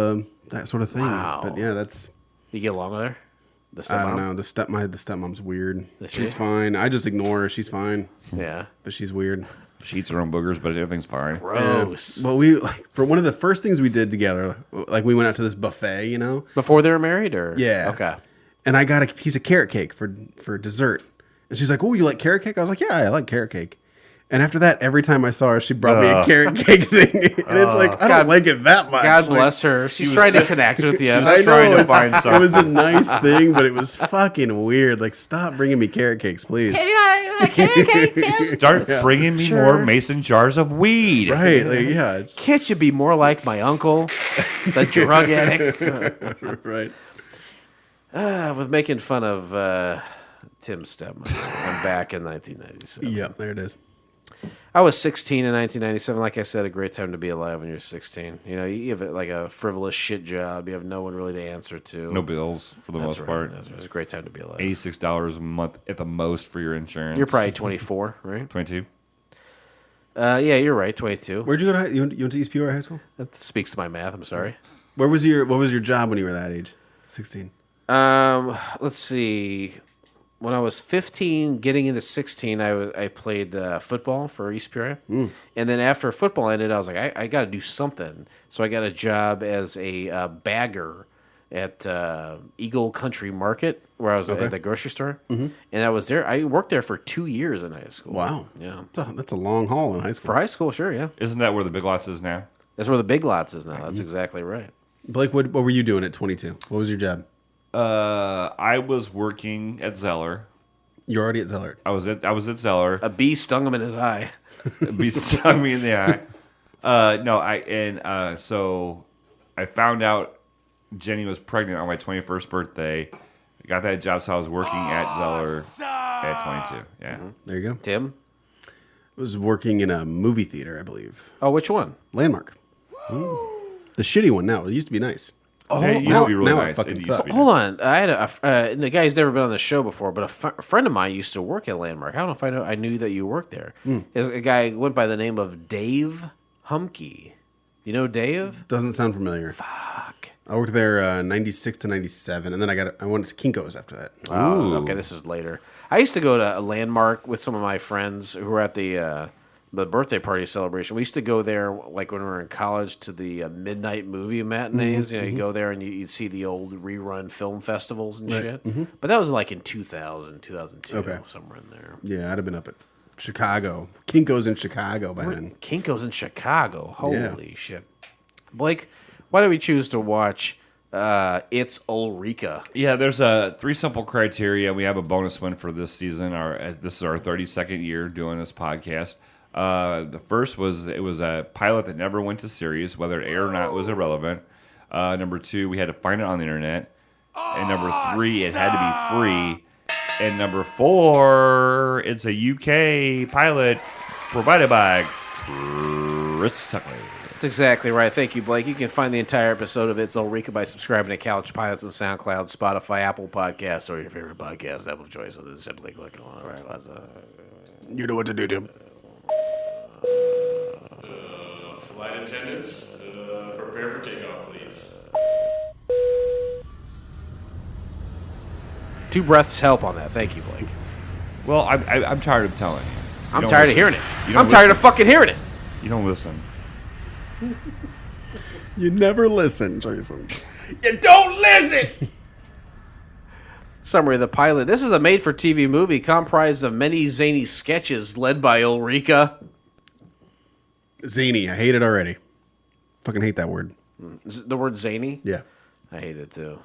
that sort of thing. Wow. But yeah, that's You get along with her? The I don't stepmom? know. The stepmom's weird. Is She's she? fine. I just ignore her. She's fine, Yeah. but she's weird. She eats her own boogers, but everything's fine. Gross. Well, we for one of the first things we did together, like we went out to this buffet, Before they were married, or Yeah. Okay. And I got a piece of carrot cake for dessert. And she's like, "Oh, you like carrot cake?" I was like, "Yeah, I like carrot cake." And after that, every time I saw her, she brought me a carrot cake thing. And it's like, I God- don't like it that much. God Like, bless her. She's was trying to just- connect with you. was I know, trying to it's- find it was a nice thing, but it was fucking weird. Like, stop bringing me carrot cakes, please. Start bringing me more mason jars of weed. Right? Like, yeah, it's Can't you be more like my uncle, the drug addict? right. With making fun of Tim's stepmom. I'm back in 1997. Yep, there it is. I was 16 in 1997. Like I said, a great time to be alive when you're 16. You have like a frivolous shit job. You have no one really to answer to. No bills for the That's most right. part. That's right. It's a great time to be alive. $86 a month at the most for your insurance. You're probably 24, right? 22. Yeah, you're right. 22. Where'd you go to? You went to East Peoria High School? That speaks to my math. I'm sorry. What was your job when you were that age? 16. Let's see. When I was 15, getting into 16, I played football for East Peoria. And then after football ended, I was like, I got to do something. So I got a job as a bagger at Eagle Country Market, where I was at the grocery store. And I was there. I worked there for 2 years in high school. Wow. Yeah. That's a long haul in high school. For high school, sure, yeah. Isn't that where the Big Lots is now? That's where the Big Lots is now. That's exactly right. Blake, what were you doing at 22? What was your job? I was working at Zeller. You're already at Zellert. I was at Zeller. A bee stung him in his eye. Be stung me in the eye. So I found out Jenny was pregnant on my 21st birthday. I got that job, so I was working at Zeller at 22. Yeah. There you go. Tim? I was working in a movie theater, I believe. Oh, which one? Landmark. The shitty one now. It used to be nice. It used to be really now it nice. fucking It used to sucks. be Hold on, I had the guy who's never been on the show before, but a friend of mine used to work at Landmark. I don't know if I knew that you worked there. There's a guy who went by the name of Dave Humke. You know Dave? Doesn't sound familiar. Fuck. I worked there 96 to 97, and then I went to Kinko's after that. Oh, okay, this is later. I used to go to a Landmark with some of my friends who were at the the birthday party celebration. We used to go there like when we were in college to the midnight movie matinees. You go there and you'd see the old rerun film festivals and shit. But that was like in 2000, 2002, somewhere in there. Yeah, I'd have been up at Chicago. Kinko's in Chicago by then. Kinko's in Chicago. Holy shit. Blake, why do we choose to watch It's Ulrika? Yeah, there's three simple criteria. We have a bonus one for this season. This is our 32nd year doing this podcast. The first was it was a pilot that never went to series. Whether it aired or not was irrelevant. Number two, we had to find it on the internet. And number three, it had to be free. And number four, it's a UK pilot provided by Chris Tuckley. That's exactly right. Thank you, Blake. You can find the entire episode of It's Ulrika by subscribing to Couch Pilots on SoundCloud, Spotify, Apple Podcasts, or your favorite podcast app of choice. So simply click on it. All right, let's, You know what to do, Tim. Flight attendants, prepare for takeoff, please. 2 breaths help on that. Thank you, Blake. Well, I'm tired of telling you. I'm tired of hearing it. You don't I'm tired of listen. fucking hearing it. You don't listen. You never listen, Jason. You don't listen. Summary of the pilot. This is a made-for-TV movie comprised of many zany sketches led by Ulrika. Zany. I hate it already. Fucking hate that word. Is the word zany? Yeah. I hate it too.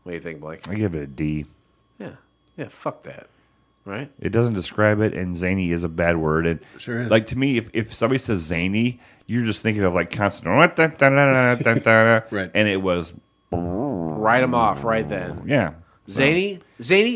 What do you think, Blake? I give it a D. Yeah, fuck that. Right? It doesn't describe it, and zany is a bad word. And Sure is. Like, to me, if somebody says zany, you're just thinking of, like, constant... right. And it was... Write them off right then. Yeah. Zany,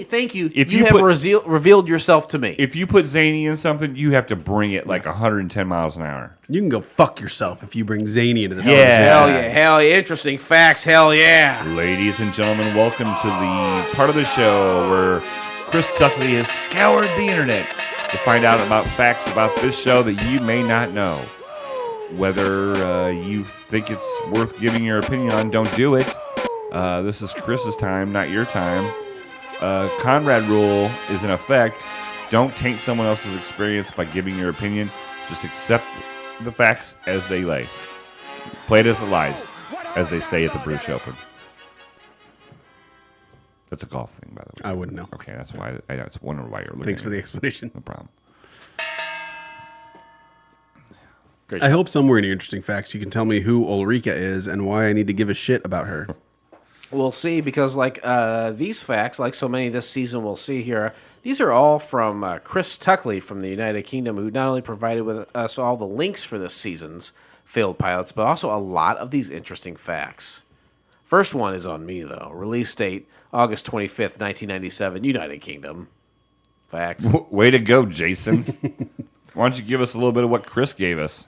thank you. If you you have put- revealed yourself to me. If you put zany in something, you have to bring it, like, 110 miles an hour. You can go fuck yourself if you bring zany into this Yeah. conversation. Hell yeah. Interesting facts, hell yeah. Ladies and gentlemen, welcome to the part of the show where Chris Tuckley has scoured the internet to find out about facts about this show that you may not know. Whether you think it's worth giving your opinion on, don't do it. This is Chris's time, not your time. Conrad rule is in effect. Don't taint someone else's experience by giving your opinion. Just accept the facts as they lay. Play it as it lies, as they say at the Bruce Open. That's a golf thing, by the way. I wouldn't know. Okay, that's why I was wondering why you're looking. Thanks at for the me. explanation. No problem. I hope somewhere in your interesting facts you can tell me who Ulrika is and why I need to give a shit about her. We'll see, because like these facts, like so many this season we'll see here, these are all from Chris Tuckley from the United Kingdom, who not only provided with us all the links for this season's failed pilots, but also a lot of these interesting facts. First one is on me, though. Release date, August 25th, 1997, United Kingdom. Facts. Way to go, Jason. Why don't you give us a little bit of what Chris gave us?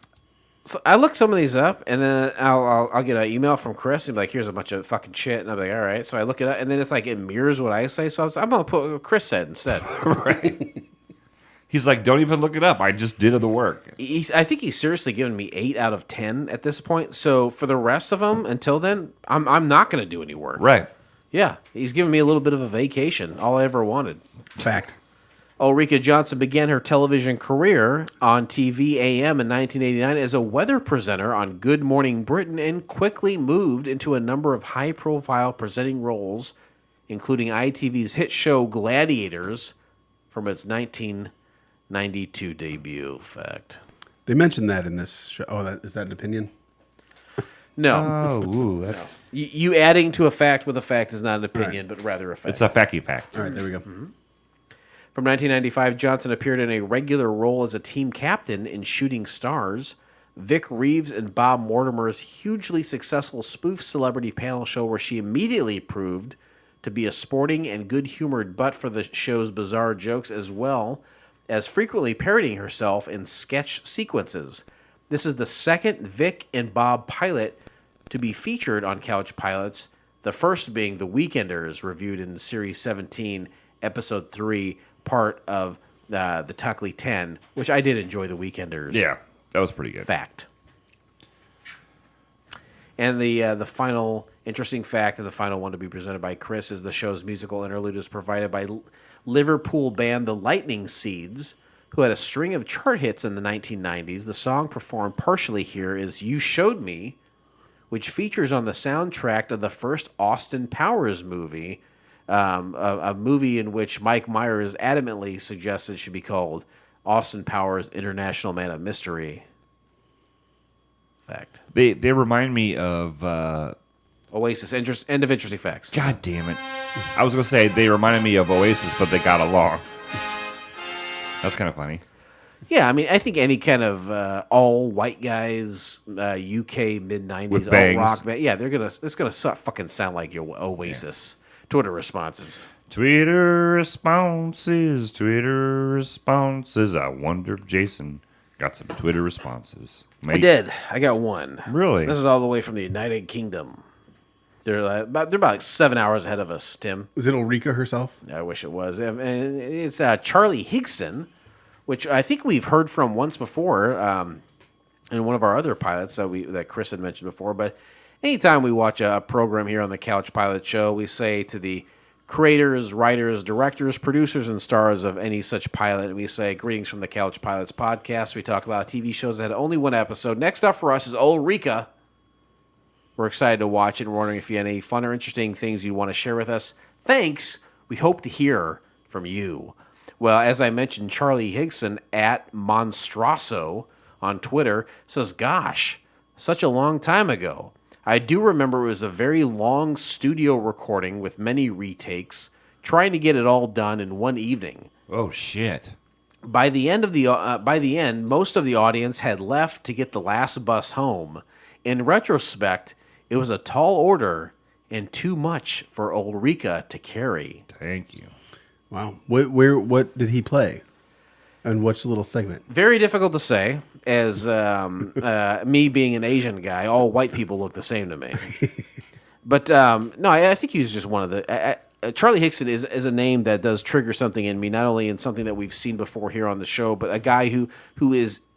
So I looked some of these up, and then I'll get an email from Chris and be like, here's a bunch of fucking shit. And I'm like, all right. So I look it up, and then it's like it mirrors what I say. So I'm going to put what Chris said instead. Right. He's like, don't even look it up. I just did the work. I think he's seriously given me 8 out of 10 at this point. So for the rest of them, until then, I'm not going to do any work. Right. Yeah, he's given me a little bit of a vacation. All I ever wanted. Fact. Ulrika Johnson began her television career on TV AM in 1989 as a weather presenter on Good Morning Britain and quickly moved into a number of high-profile presenting roles, including ITV's hit show Gladiators from its 1992 debut. Fact. They mentioned that in this show. Oh, is that an opinion? No. Oh, ooh, that's You adding to a fact with a fact is not an opinion, but rather a fact. it's a facky fact. All right, there we go. From 1995, Johnson appeared in a regular role as a team captain in Shooting Stars, Vic Reeves and Bob Mortimer's hugely successful spoof celebrity panel show, where she immediately proved to be a sporting and good-humored butt for the show's bizarre jokes, as well as frequently parodying herself in sketch sequences. This is the second Vic and Bob pilot to be featured on Couch Pilots, the first being The Weekenders, reviewed in Series 17, Episode 3, part of the Tuckley 10, which I did enjoy The Weekenders. Yeah, that was pretty good. Fact. And the final interesting fact, and the final one to be presented by Chris, is the show's musical interlude is provided by Liverpool band The Lightning Seeds, who had a string of chart hits in the 1990s. The song performed partially here is You Showed Me, which features on the soundtrack of the first Austin Powers movie, a movie in which Mike Myers adamantly suggested should be called Austin Powers International Man of Mystery. Fact. They remind me of... Oasis. End of interesting facts. God damn it. I was going to say they reminded me of Oasis, but they got along. That's kind of funny. Yeah, I mean, I think any kind of all white guys, UK mid-90s With all bangs. rock band, yeah, it's gonna fucking sound like your Oasis. Twitter responses. Twitter responses. I wonder if Jason got some Twitter responses. I Mate. did. I got one. Really? This is all the way from the United Kingdom. They're about 7 hours ahead of us, Tim. Is it Ulrika herself? I wish it was. And it's Charlie Higson, which I think we've heard from once before in one of our other pilots that Chris had mentioned before. But anytime we watch a program here on the Couch Pilot Show, we say to the creators, writers, directors, producers, and stars of any such pilot, and we say, greetings from the Couch Pilots podcast. We talk about TV shows that had only one episode. Next up for us is Ulrika. We're excited to watch it and we're wondering if you had any fun or interesting things you want to share with us. Thanks. We hope to hear from you. Well, as I mentioned, Charlie Higson at Monstroso on Twitter says, gosh, such a long time ago. I do remember it was a very long studio recording with many retakes, trying to get it all done in one evening. Oh, shit. By the end, most of the audience had left to get the last bus home. In retrospect, it was a tall order and too much for Ulrika to carry. Thank you. Wow. What did he play? And which little segment? Very difficult to say, as me being an Asian guy, all white people look the same to me. But no, I think he was just one of the... Charlie Higson is a name that does trigger something in me, not only in something that we've seen before here on the show, but a guy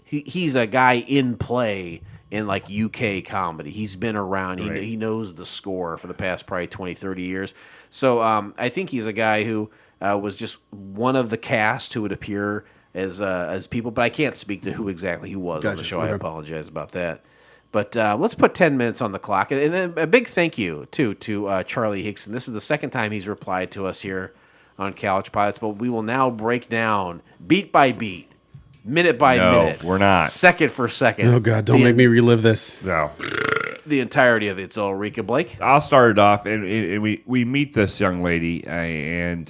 he's a guy in play in like UK comedy. He's been around. Right. He knows the score for the past probably 20, 30 years. So I think he's a guy who was just one of the cast who would appear as people, but I can't speak to who exactly he was on the Gotcha. show. I Okay. apologize about that. But let's put 10 minutes on the clock. And then a big thank you, too, to Charlie Higson. This is the second time he's replied to us here on Couch Pilots, but we will now break down beat by beat, minute by minute. We're not. Second for second. Oh, God, don't make me relive this. No. The entirety of It's Ulrika. Blake? I'll start it off, and we meet this young lady, and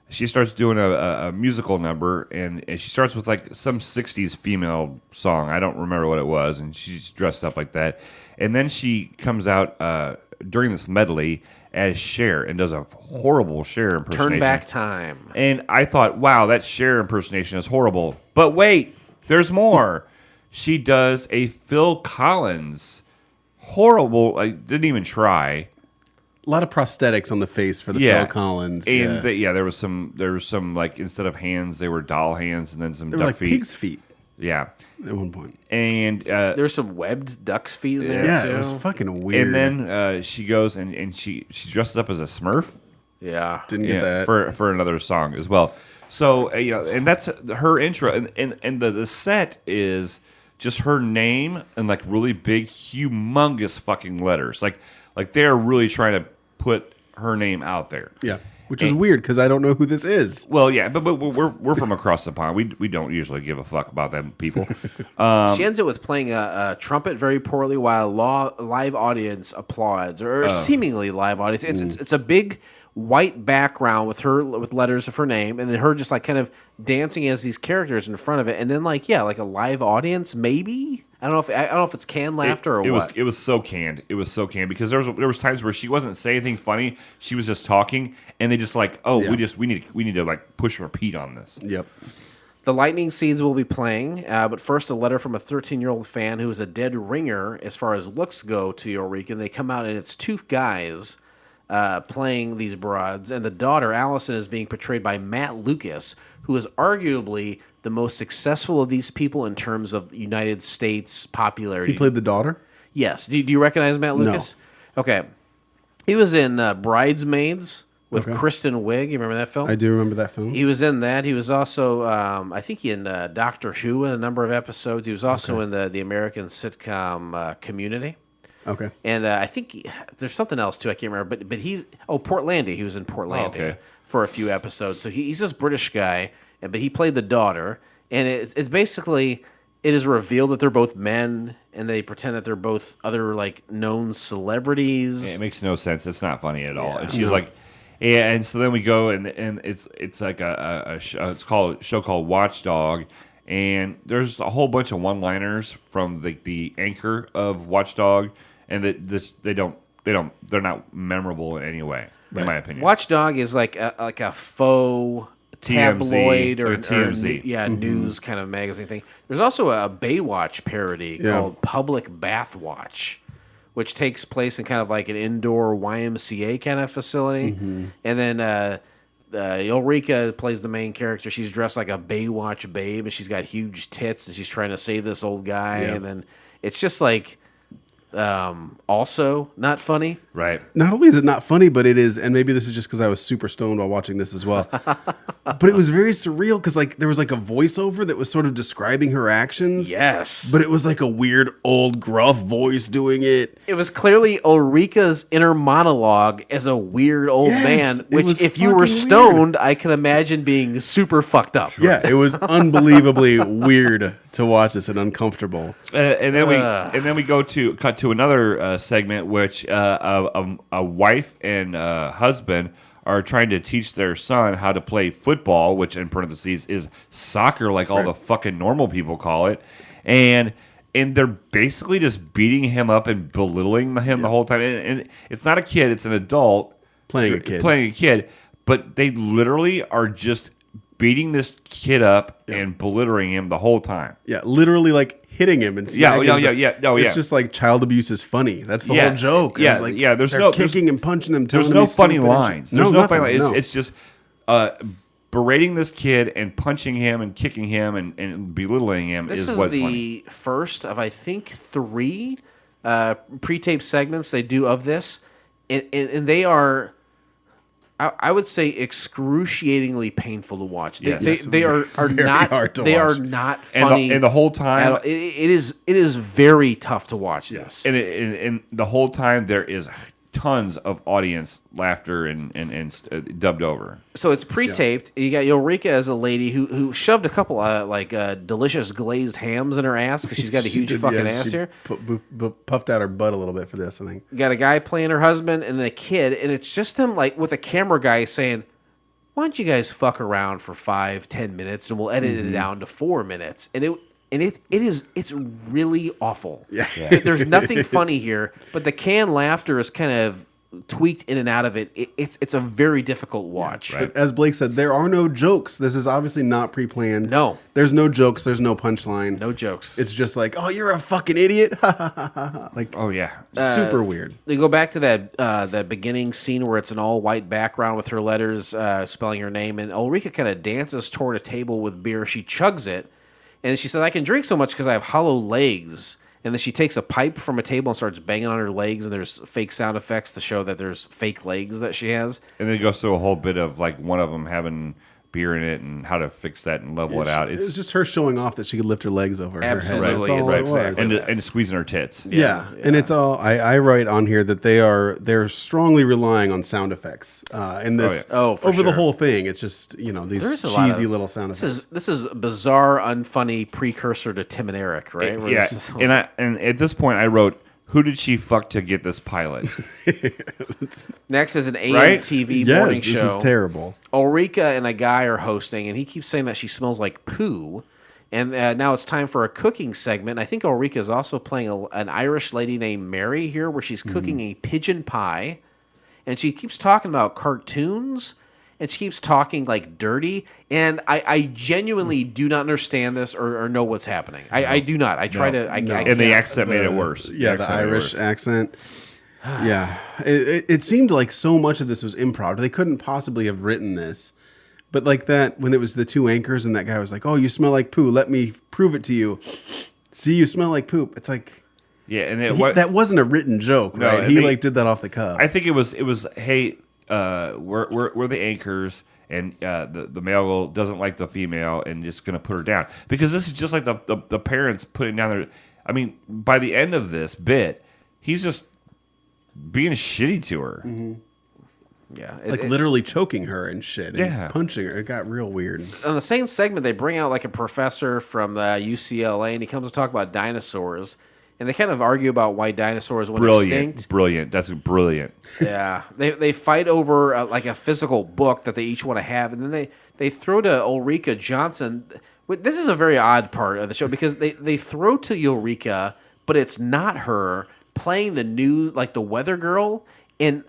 she starts doing a musical number, and she starts with like some 60s female song. I don't remember what it was, and she's dressed up like that. And then she comes out during this medley as Cher and does a horrible Cher impersonation. Turn back time. And I thought, wow, that Cher impersonation is horrible. But wait, there's more. She does a Phil Collins horrible. I didn't even try. A lot of prosthetics on the face for the Phil Collins. And yeah. there was some like instead of hands, they were doll hands, and then some They were duck like feet. pig's feet Yeah, at one point. and There's some webbed duck's feet in there, Yeah, too. it was fucking weird. and then she goes and she dresses up as a Smurf. Yeah. Didn't get that. for another song as well. So and that's her intro, and the set is just her name and like really big, humongous fucking letters. Like they're really trying to put her name out there. Yeah, which is weird because I don't know who this is. Well, yeah, but we're from across the pond. We don't usually give a fuck about them people. She ends it with playing a trumpet very poorly while live audience applauds, or seemingly live audience. It's a big white background with letters of her name, and then her just like kind of dancing as these characters in front of it, and then like a live audience maybe. I don't know if it's canned laughter or what. It was so canned. It was so canned because there was times where she wasn't saying anything funny. She was just talking, and they just like, Yeah. we need to like push repeat on this. Yep. The lightning scenes will be playing, but first a letter from a 13-year-old fan who is a dead ringer as far as looks go to Ulrika. And they come out, and it's two guys playing these broads, and the daughter, Allison, is being portrayed by Matt Lucas, who is arguably the most successful of these people in terms of United States popularity. He played the daughter. Yes. Do you recognize Matt Lucas? No. Okay. He was in Bridesmaids with Okay. Kristen Wiig. You remember that film? I do remember that film. He was in that. He was also, I think, in Doctor Who in a number of episodes. He was also in the American sitcom Community. Okay. And I think there's something else too. I can't remember. But he's Portlandia. He was in Portlandia okay. for a few episodes. So he's this British guy, but he played the daughter. And it's basically, it is revealed that they're both men, and they pretend that they're both other like known celebrities. It makes no sense. It's not funny at all. And she's like, yeah. And so then we go and it's like it's called a show called Watchdog, and there's a whole bunch of one-liners from the anchor of Watchdog, and they're not memorable in any way, in my opinion. Watchdog is like a faux TMZ, tabloid or TMZ. news kind of magazine thing. There's also a Baywatch parody Yeah. called Public Bath Watch, which takes place in kind of like an indoor YMCA kind of facility. And then Ulrika plays the main character. She's dressed like a Baywatch babe, and she's got huge tits, and she's trying to save this old guy. Yeah. And then it's just like also not funny. Right. Not only is it not funny, but it is, and maybe this is just because I was super stoned while watching this as well. But it was very surreal because like there was like a voiceover that was sort of describing her actions. Yes. But it was like a weird old gruff voice doing it. It was clearly Ulrika's inner monologue as a weird old Yes, man, it which was if you were fucking stoned, I can imagine being super fucked up. Yeah, it was unbelievably weird to watch this and uncomfortable. And then we cut to another segment, which a wife and husband are trying to teach their son how to play football, which in parentheses is soccer, like all the fucking normal people call it, and they're basically just beating him up and belittling him the whole time. And it's not a kid; it's an adult Playing a kid. but they literally are just beating this kid up and belittling him the whole time. Yeah, literally like hitting him and smacking him. It's just like child abuse is funny. That's the whole joke. Yeah, It's like there's they're no kicking and punching him. There's telling him no he's funny stupid and shit. lines. There's no funny lines. No. It's just berating this kid and punching him and kicking him and belittling him This is what's the funny. first of, I think, 3 pre-taped segments they do of this, and they are, I would say, excruciatingly painful to watch. They are Very not hard to they are watch. not And funny. the whole time, at all. It is very tough to watch this. and the whole time there is tons of audience laughter and dubbed over. So it's pre-taped. You got Ulrika as a lady who shoved a couple delicious glazed hams in her ass because she's got a huge fucking ass here. Puffed out her butt a little bit for this, I think. You got a guy playing her husband and a kid, and it's just them like with a camera guy saying, "Why don't you guys fuck around for 5-10 minutes and we'll edit it down to 4 minutes?" And it's really awful. Yeah. There's nothing funny here, but the canned laughter is kind of tweaked in and out of it. It's a very difficult watch. Right. As Blake said, there are no jokes. This is obviously not pre-planned. No. There's no jokes. There's no punchline. No jokes. It's just like, oh, you're a fucking idiot. Like, Oh yeah, super weird. They go back to that beginning scene where it's an all white background with her letters spelling her name, and Ulrika kind of dances toward a table with beer. She chugs it, and she said, "I can drink so much because I have hollow legs." And then she takes a pipe from a table and starts banging on her legs, and there's fake sound effects to show that there's fake legs that she has. and then it goes through a whole bit of like one of them having beer in it and how to fix that and level it out. It was just her showing off that she could lift her legs over Absolutely. her head. That's all It's it was. exactly and squeezing her tits. Yeah, and it's all I write on here that they're strongly relying on sound effects in this. Oh, for over the sure. whole thing. It's just these There's a lot cheesy of- little sound effects. This is a bizarre, unfunny precursor to Tim and Eric, right? Where Yeah, this is- and at this point I wrote, "Who did she fuck to get this pilot?" Next is an AM Right? TV Yes, morning this show. is terrible. Ulrika and a guy are hosting, and he keeps saying that she smells like poo. And now it's time for a cooking segment. I think Ulrika is also playing an Irish lady named Mary here, where she's cooking a pigeon pie. And she keeps talking about cartoons, and she keeps talking like dirty. And I genuinely do not understand this or know what's happening. I do not. I try to. I and the can't. accent made it worse. Yeah, the accent made it Irish worse. accent. Yeah, it seemed like so much of this was improv. They couldn't possibly have written this. But like that, when it was the two anchors and that guy was like, "Oh, you smell like poo. Let me prove it to you. See, you smell like poop." It's like Yeah, and that wasn't a written joke, No, right? I He think- like did that off the cuff. I think it was. Hey, we're the anchors, and the male doesn't like the female and just going to put her down. Because this is just like the parents putting down their... I mean, by the end of this bit, he's just being shitty to her. Mm-hmm. Yeah, Like literally choking her and shit. And Yeah. punching her. It got real weird. On the same segment, they bring out like a professor from the UCLA, and he comes to talk about dinosaurs. And they kind of argue about why dinosaurs went extinct. Brilliant. That's brilliant. Yeah, they fight over like a physical book that they each want to have, and then they throw to Ulrika Johnson. This is a very odd part of the show because they throw to Ulrika, but it's not her playing the weather girl. And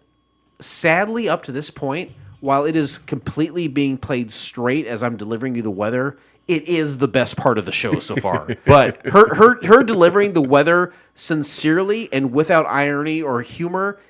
sadly, up to this point, while it is completely being played straight as I'm delivering you the weather, it is the best part of the show so far. But her delivering the weather sincerely and without irony or humor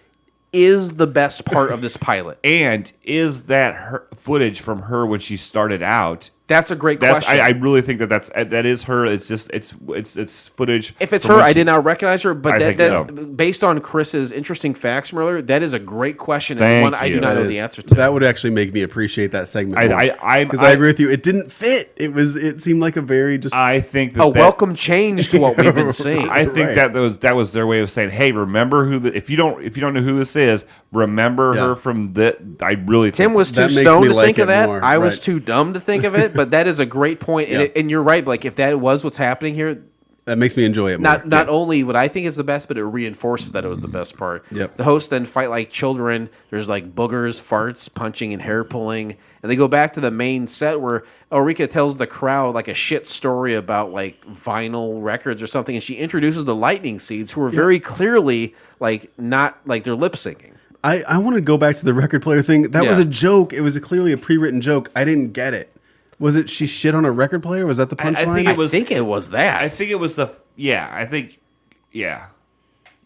is the best part of this pilot. And is that her footage from her when she started out? That's a great question. I really think that is her. It's just it's footage. If it's from her, when I she- did not recognize her. But I think so. based on Chris's interesting facts from earlier, that is a great question and Thank one I do you. not know That the is- answer to. That would actually make me appreciate that segment. Because I I agree with you. It didn't fit. It seemed like a very just. I think that a welcome change to what we've been seeing. I think Right. that was their way of saying, hey, remember if you don't know who this is, remember Yeah. her from that. I really Tim think was too That makes stoned me to like think of it that. more. I was Right. too dumb to think of it. But that is a great point. Yeah. And you're right. Like if that was what's happening here, that makes me enjoy it more. not only what I think is the best, but it reinforces that it was the best part. Yep. The hosts then fight like children. There's like boogers, farts, punching, and hair pulling. And they go back to the main set where Ulrika tells the crowd like a shit story about like vinyl records or something, and she introduces the lightning seeds, who are very clearly like not like they're lip syncing. I want to go back to the record player thing. That was Yeah. a joke. It was clearly a pre-written joke. I didn't get it. Was it she shit on a record player? Was that the punchline? think I it was- think it was that. I think it was it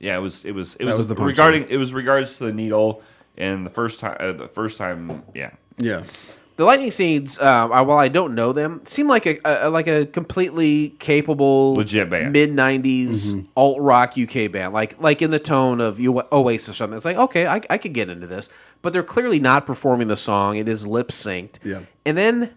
was was the punchline. regards to the needle and the first time Yeah. the lightning seeds, while I don't know them, seem like a completely capable, Legit band. mid '90s alt rock UK band, like in the tone of Oasis or something. It's like okay, I could get into this, but they're clearly not performing the song. It is lip synced. Yeah. And then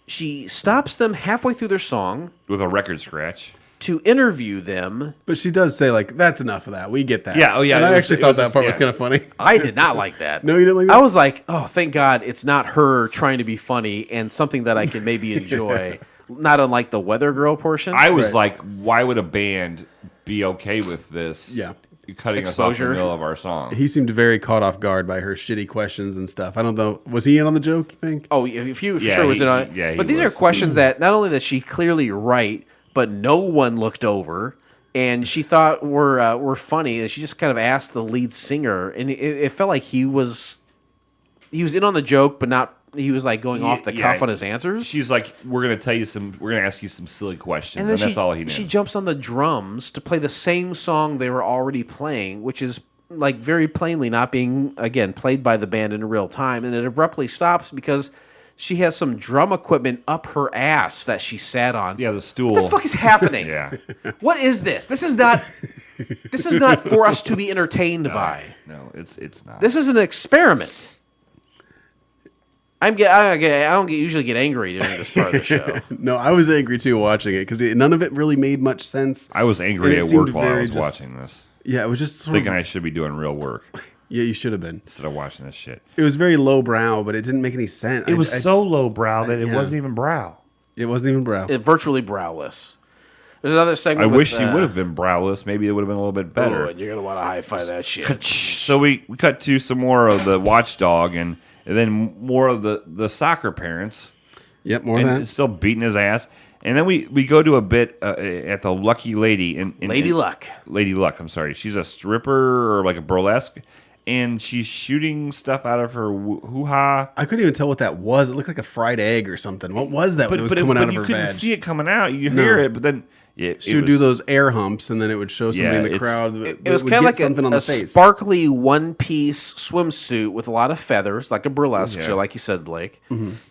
she stops them halfway through their song with a record scratch. to interview them. But she does say like, "That's enough of that. We get that." Yeah, oh, yeah, And it I was- actually it thought was that just- part was yeah. kind of funny. I did not like that. No, you didn't like that? I was like, oh, thank God it's not her trying to be funny and something that I can maybe enjoy. Not unlike the Weather Girl portion. I was Right. like, why would a band be okay with this? Yeah. Cutting us off in Exposure. the middle of our song. He seemed very caught off guard by her shitty questions and stuff. I don't know. Was he in on the joke? You think? Oh, if you Yeah, sure was he- in on it. yeah, he but these was. are questions that not only that she clearly right, but no one looked over, and she thought were funny, and she just kind of asked the lead singer, and it felt like he was in on the joke, but not. He was like going off the Yeah. cuff on his answers. She's like, we're gonna ask you some silly questions, and, then that's all he knew. She jumps on the drums to play the same song they were already playing, which is like very plainly not being again played by the band in real time, and it abruptly stops because she has some drum equipment up her ass that she sat on. Yeah, the stool. What the fuck is happening? Yeah. What is this? This is not for us to be entertained by. No, it's not. This is an experiment. I don't usually get angry during this part of the show. No, I was angry too watching it because none of it really made much sense. I was angry And it at seemed work while I very was just- watching this, Yeah, it was just sort thinking of. I should be doing real work Yeah, you should have been. instead of watching this shit. It was very low brow, but it didn't make any sense. It was so just- lowbrow that it yeah. wasn't even brow. It wasn't even brow. Virtually browless. There's another I segment. wish she would have been browless. Maybe it would have been a little bit better. Oh, and you're gonna want to high-five that shit. So we cut to some more of the watchdog and then more of the soccer parents. Yep, more of And that. still beating his ass. And then we go to a bit at the Lucky Lady. Lady Luck. Lady Luck, I'm sorry. She's a stripper or like a burlesque. And she's shooting stuff out of her hoo-ha. I couldn't even tell what that was. It looked like a fried egg or something. What was that that was coming out of you her couldn't vag? see it coming out. You hear it, but then... Yeah, She would do those air humps, and then it would show somebody Yeah, in the it's- crowd. It was would kind of get like something on a the face. sparkly one-piece swimsuit with a lot of feathers, like a burlesque Yeah. show, like you said, Blake.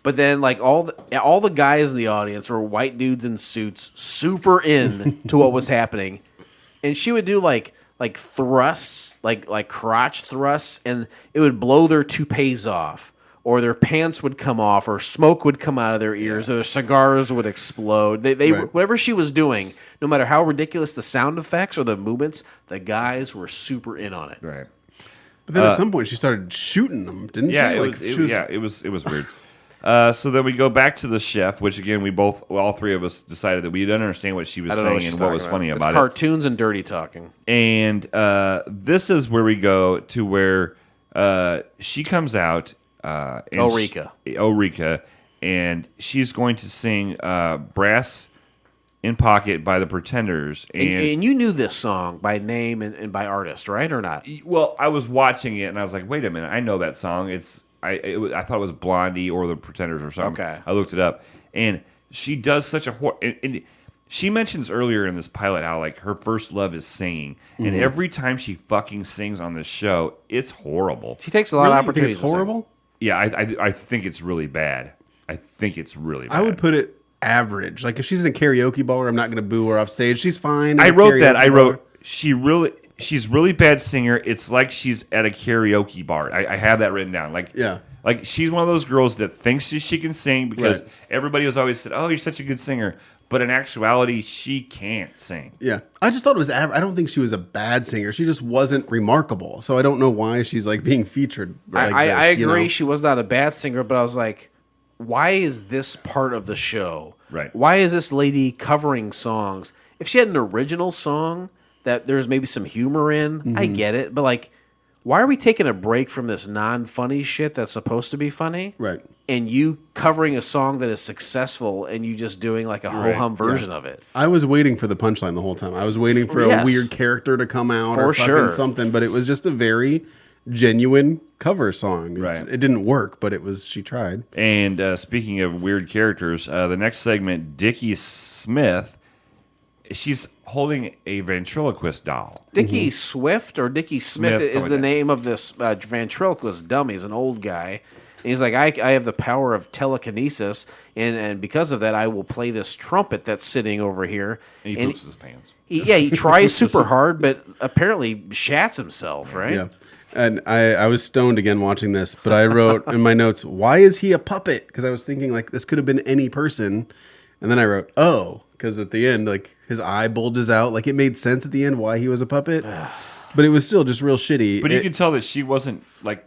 But then, like all the guys in the audience were white dudes in suits, super in to what was happening, and she would do like thrusts, like crotch thrusts, and it would blow their toupees off, or their pants would come off, or smoke would come out of their ears, or their cigars would explode. They Right. whatever she was doing, no matter how ridiculous the sound effects or the movements, the guys were super in on it. Right. But then at some point she started shooting them, didn't Yeah, she? it was weird. So then we go back to the chef, which again all three of us decided that we didn't understand what she was saying and what was funny It's about it. cartoons and dirty talking. And this is where we go to where she comes out. And Ulrika, and she's going to sing "Brass in Pocket" by the Pretenders. And you knew this song by name and by artist, right, or not? Well, I was watching it and I was like, wait a minute, I know that song. I thought it was Blondie or the Pretenders or something. Okay. I looked it up, and she does such a and she mentions earlier in this pilot how like her first love is singing, and every time she fucking sings on this show, it's horrible. She takes a lot of Really? You think opportunities. it's horrible? Yeah, I think it's really bad. I think it's really bad. I would put it average. Like if she's in a karaoke bar, I'm not going to boo her off stage. She's fine. I wrote that. I wrote she's really bad singer. It's like she's at a karaoke bar. I have that written down. Like Yeah. like she's one of those girls that thinks she can sing because Right. everybody has always said, "Oh, you're such a good singer," but in actuality, she can't sing. Yeah, I just thought it was. I don't think she was a bad singer. She just wasn't remarkable. So I don't know why she's like being featured. Like I this, you agree. know? She was not a bad singer, but I was like, why is this part of the show? Right. Why is this lady covering songs? If she had an original song that there's maybe some humor in, I get it. But like, why are we taking a break from this non-funny shit that's supposed to be funny? Right. And you covering a song that is successful and you just doing like a ho-hum version of it. I was waiting for the punchline the whole time. I was waiting for a Yes. weird character to come out For or fucking sure. something, but it was just a very genuine cover song. Right. It didn't work, but she tried. And speaking of weird characters, the next segment, Dickie Smith, she's holding a ventriloquist doll. Dickie Swift or Dickie Smith, Smith, is something the like that. name of this ventriloquist dummy. He's an old guy. And he's like, I have the power of telekinesis, and because of that, I will play this trumpet that's sitting over here. And he poops his pants. He tries super hard, but apparently shats himself, right? Yeah. And I was stoned again watching this, but I wrote in my notes, why is he a puppet? Because I was thinking like this could have been any person. And then I wrote, oh, because at the end, like his eye bulges out. Like it made sense at the end why he was a puppet. But it was still just real shitty. But you could tell that she wasn't like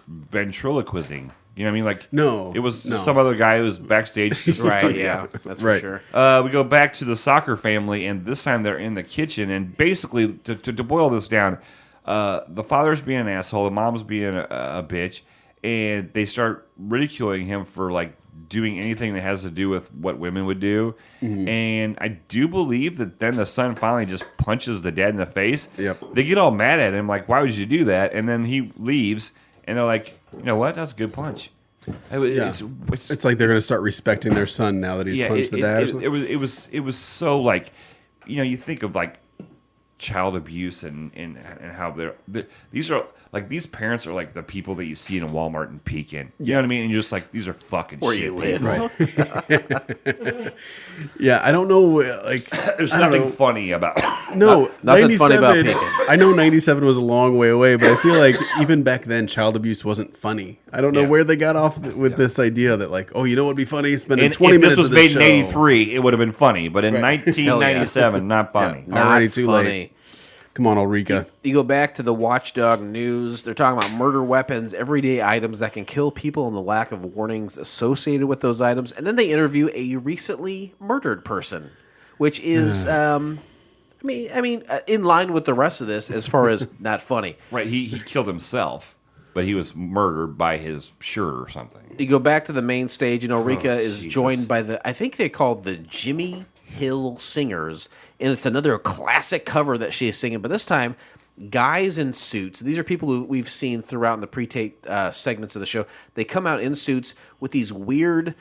ventriloquizing. You know what I mean? Like No, it was no. some other guy who was backstage. Just Right, yeah, that's Right. for sure. We go back to the soccer family, and this time they're in the kitchen. And basically, to boil this down, the father's being an asshole, the mom's being a bitch, and they start ridiculing him for like doing anything that has to do with what women would do. And I do believe that then the son finally just punches the dad in the face. Yep. They get all mad at him, like, "Why would you do that?" And then he leaves, and they're like, "You know what? That's a good punch." Yeah. It's like they're going to start respecting their son now that he's punched the dad. or something. It was so like, you know, you think of like child abuse and how these are like these parents are like the people that you see in a Walmart and peek in. You know what I mean? And you're just like, these are fucking Where shit you live. people. Yeah, I don't know. Like, There's I don't nothing know. funny about it. No, Nothing funny about 97 peeking. I know 97 was a long way away, but I feel like even back then, child abuse wasn't funny. I don't know Yeah. where they got off with this idea that, like, oh, you know what would be funny? Spending And 20 if minutes this was of this made show. in '83, it would have been funny. But in 1997, not funny. Yeah. Already Not too funny. late. Come on, Ulrika. You go back to the Watchdog news. They're talking about murder weapons, everyday items that can kill people, and the lack of warnings associated with those items. And then they interview a recently murdered person, which is, I mean, in line with the rest of this as far as not funny. Right? He killed himself, but he was murdered by his shirt or something. You go back to the main stage, and Ulrika is Jesus. joined by I think they called the Jimmy Hill Singers, and it's another classic cover that she is singing, but this time, guys in suits. These are people who we've seen throughout in the pre-tape segments of the show. They come out in suits with these weird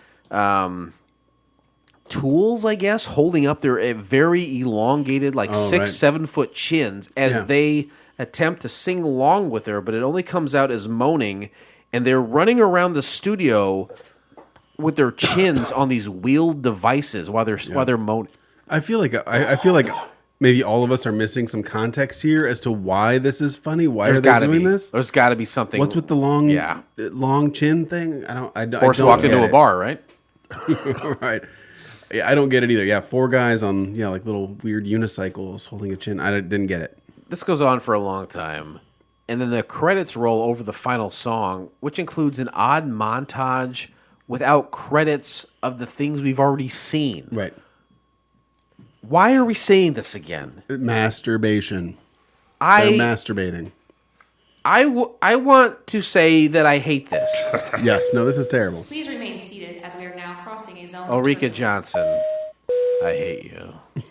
tools, I guess, holding up their very elongated, like 6-7 foot chins as Yeah. they attempt to sing along with her, but it only comes out as moaning, and they're running around the studio with their chins on these wheeled devices while they're moaning. I feel like maybe all of us are missing some context here as to why this is funny. Why There's are they gotta doing be. this? There's got to be something. What's with the long chin thing? I don't Walked get into a it. bar, right? Right. Yeah, I don't get it either. Yeah, 4 guys on like little weird unicycles holding a chin. I didn't get it. This goes on for a long time. And then the credits roll over the final song, which includes an odd montage without credits of the things we've already seen. Right. Why are we saying this again? Masturbation. They're I masturbating. I want to say that I hate this. Yes. No, this is terrible. Please remain seated as we are now crossing a zone. of Ulrika turbulence. Johnson, I hate you.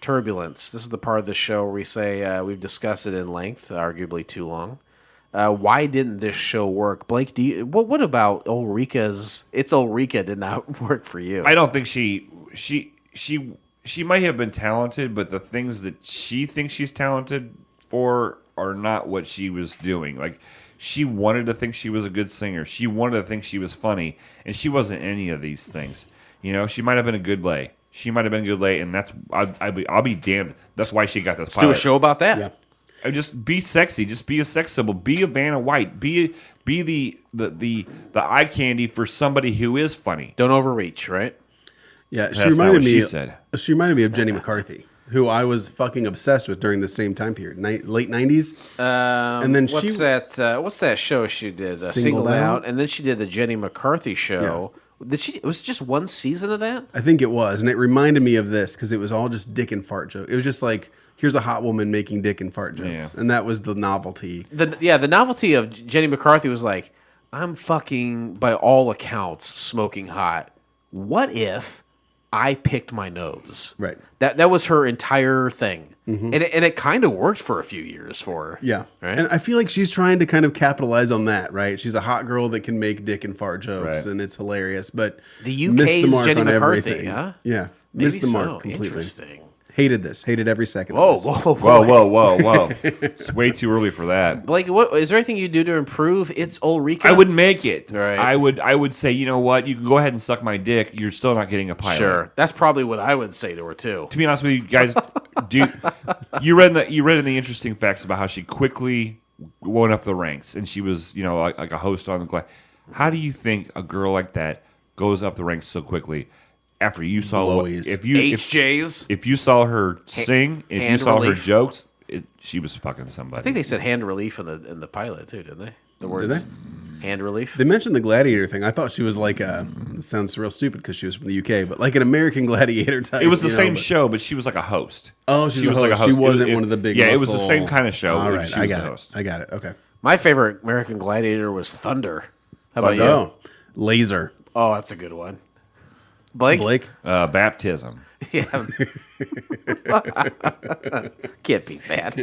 Turbulence. This is the part of the show where we say we've discussed it in length, arguably too long. Why didn't this show work, Blake? What about Ulrika's? It's Ulrika did not work for you. I don't think she might have been talented, but the things that she thinks she's talented for are not what she was doing. Like, she wanted to think she was a good singer. She wanted to think she was funny, and she wasn't any of these things. You know, she might have been a good lay. She might have been a good lay, and that's I'll be damned. That's why she got this. Let's do a show about that. Yeah. Just be sexy. Just be a sex symbol. Be a Vanna White. Be the eye candy for somebody who is funny. Don't overreach, right? Yeah, That's not what she said. She reminded me of Jenny McCarthy, who I was fucking obsessed with during the same time period, late 90s. And then What's that show she did? Singled Out, and then she did the Jenny McCarthy show. It was just one season of that? I think it was, and it reminded me of this because it was all just dick and fart jokes. It was just like, here's a hot woman making dick and fart jokes, and that was the novelty. The novelty of Jenny McCarthy was like, I'm fucking, by all accounts, smoking hot. What if I picked my nose? Right. That was her entire thing. And it kind of worked for a few years for her. Yeah, Right? and I feel like she's trying to kind of capitalize on that, right? She's a hot girl that can make dick and fart jokes, Right. and it's hilarious. But The missed the UK's mark Jenny on McCarthy, everything. huh? Yeah, Maybe missed the mark so. completely. Interesting. Hated this. Hated every second. Whoa, of this. whoa. It's way too early for that. Blake, is there anything you do to improve? It's Ulrika. I wouldn't make it. Right. I would say, you know what? You can go ahead and suck my dick. You're still not getting a pilot. Sure. That's probably what I would say to her, too. To be honest with you guys, you read in the interesting facts about how she quickly went up the ranks, and she was, like a host on the glass. How do you think a girl like that goes up the ranks so quickly? After you saw Blowies. HJs. if you saw her sing, if you hand saw relief. her jokes, she was fucking somebody. I think they said hand relief in the pilot, too, didn't they? The words. Did they? Hand relief. They mentioned the gladiator thing. I thought she was like it sounds real stupid because she was from the UK, but like an American gladiator type. it was the same but- show, but she was like a host. Oh, she was like a host. She wasn't one of the big. Yeah, it was the muscle- same kind of show. All but right, she I was got the it. host. I got it. Okay. My favorite American Gladiator was Thunder. How about you? Oh, laser. Oh, that's a good one. Blake? Baptism. Yeah. Can't beat that.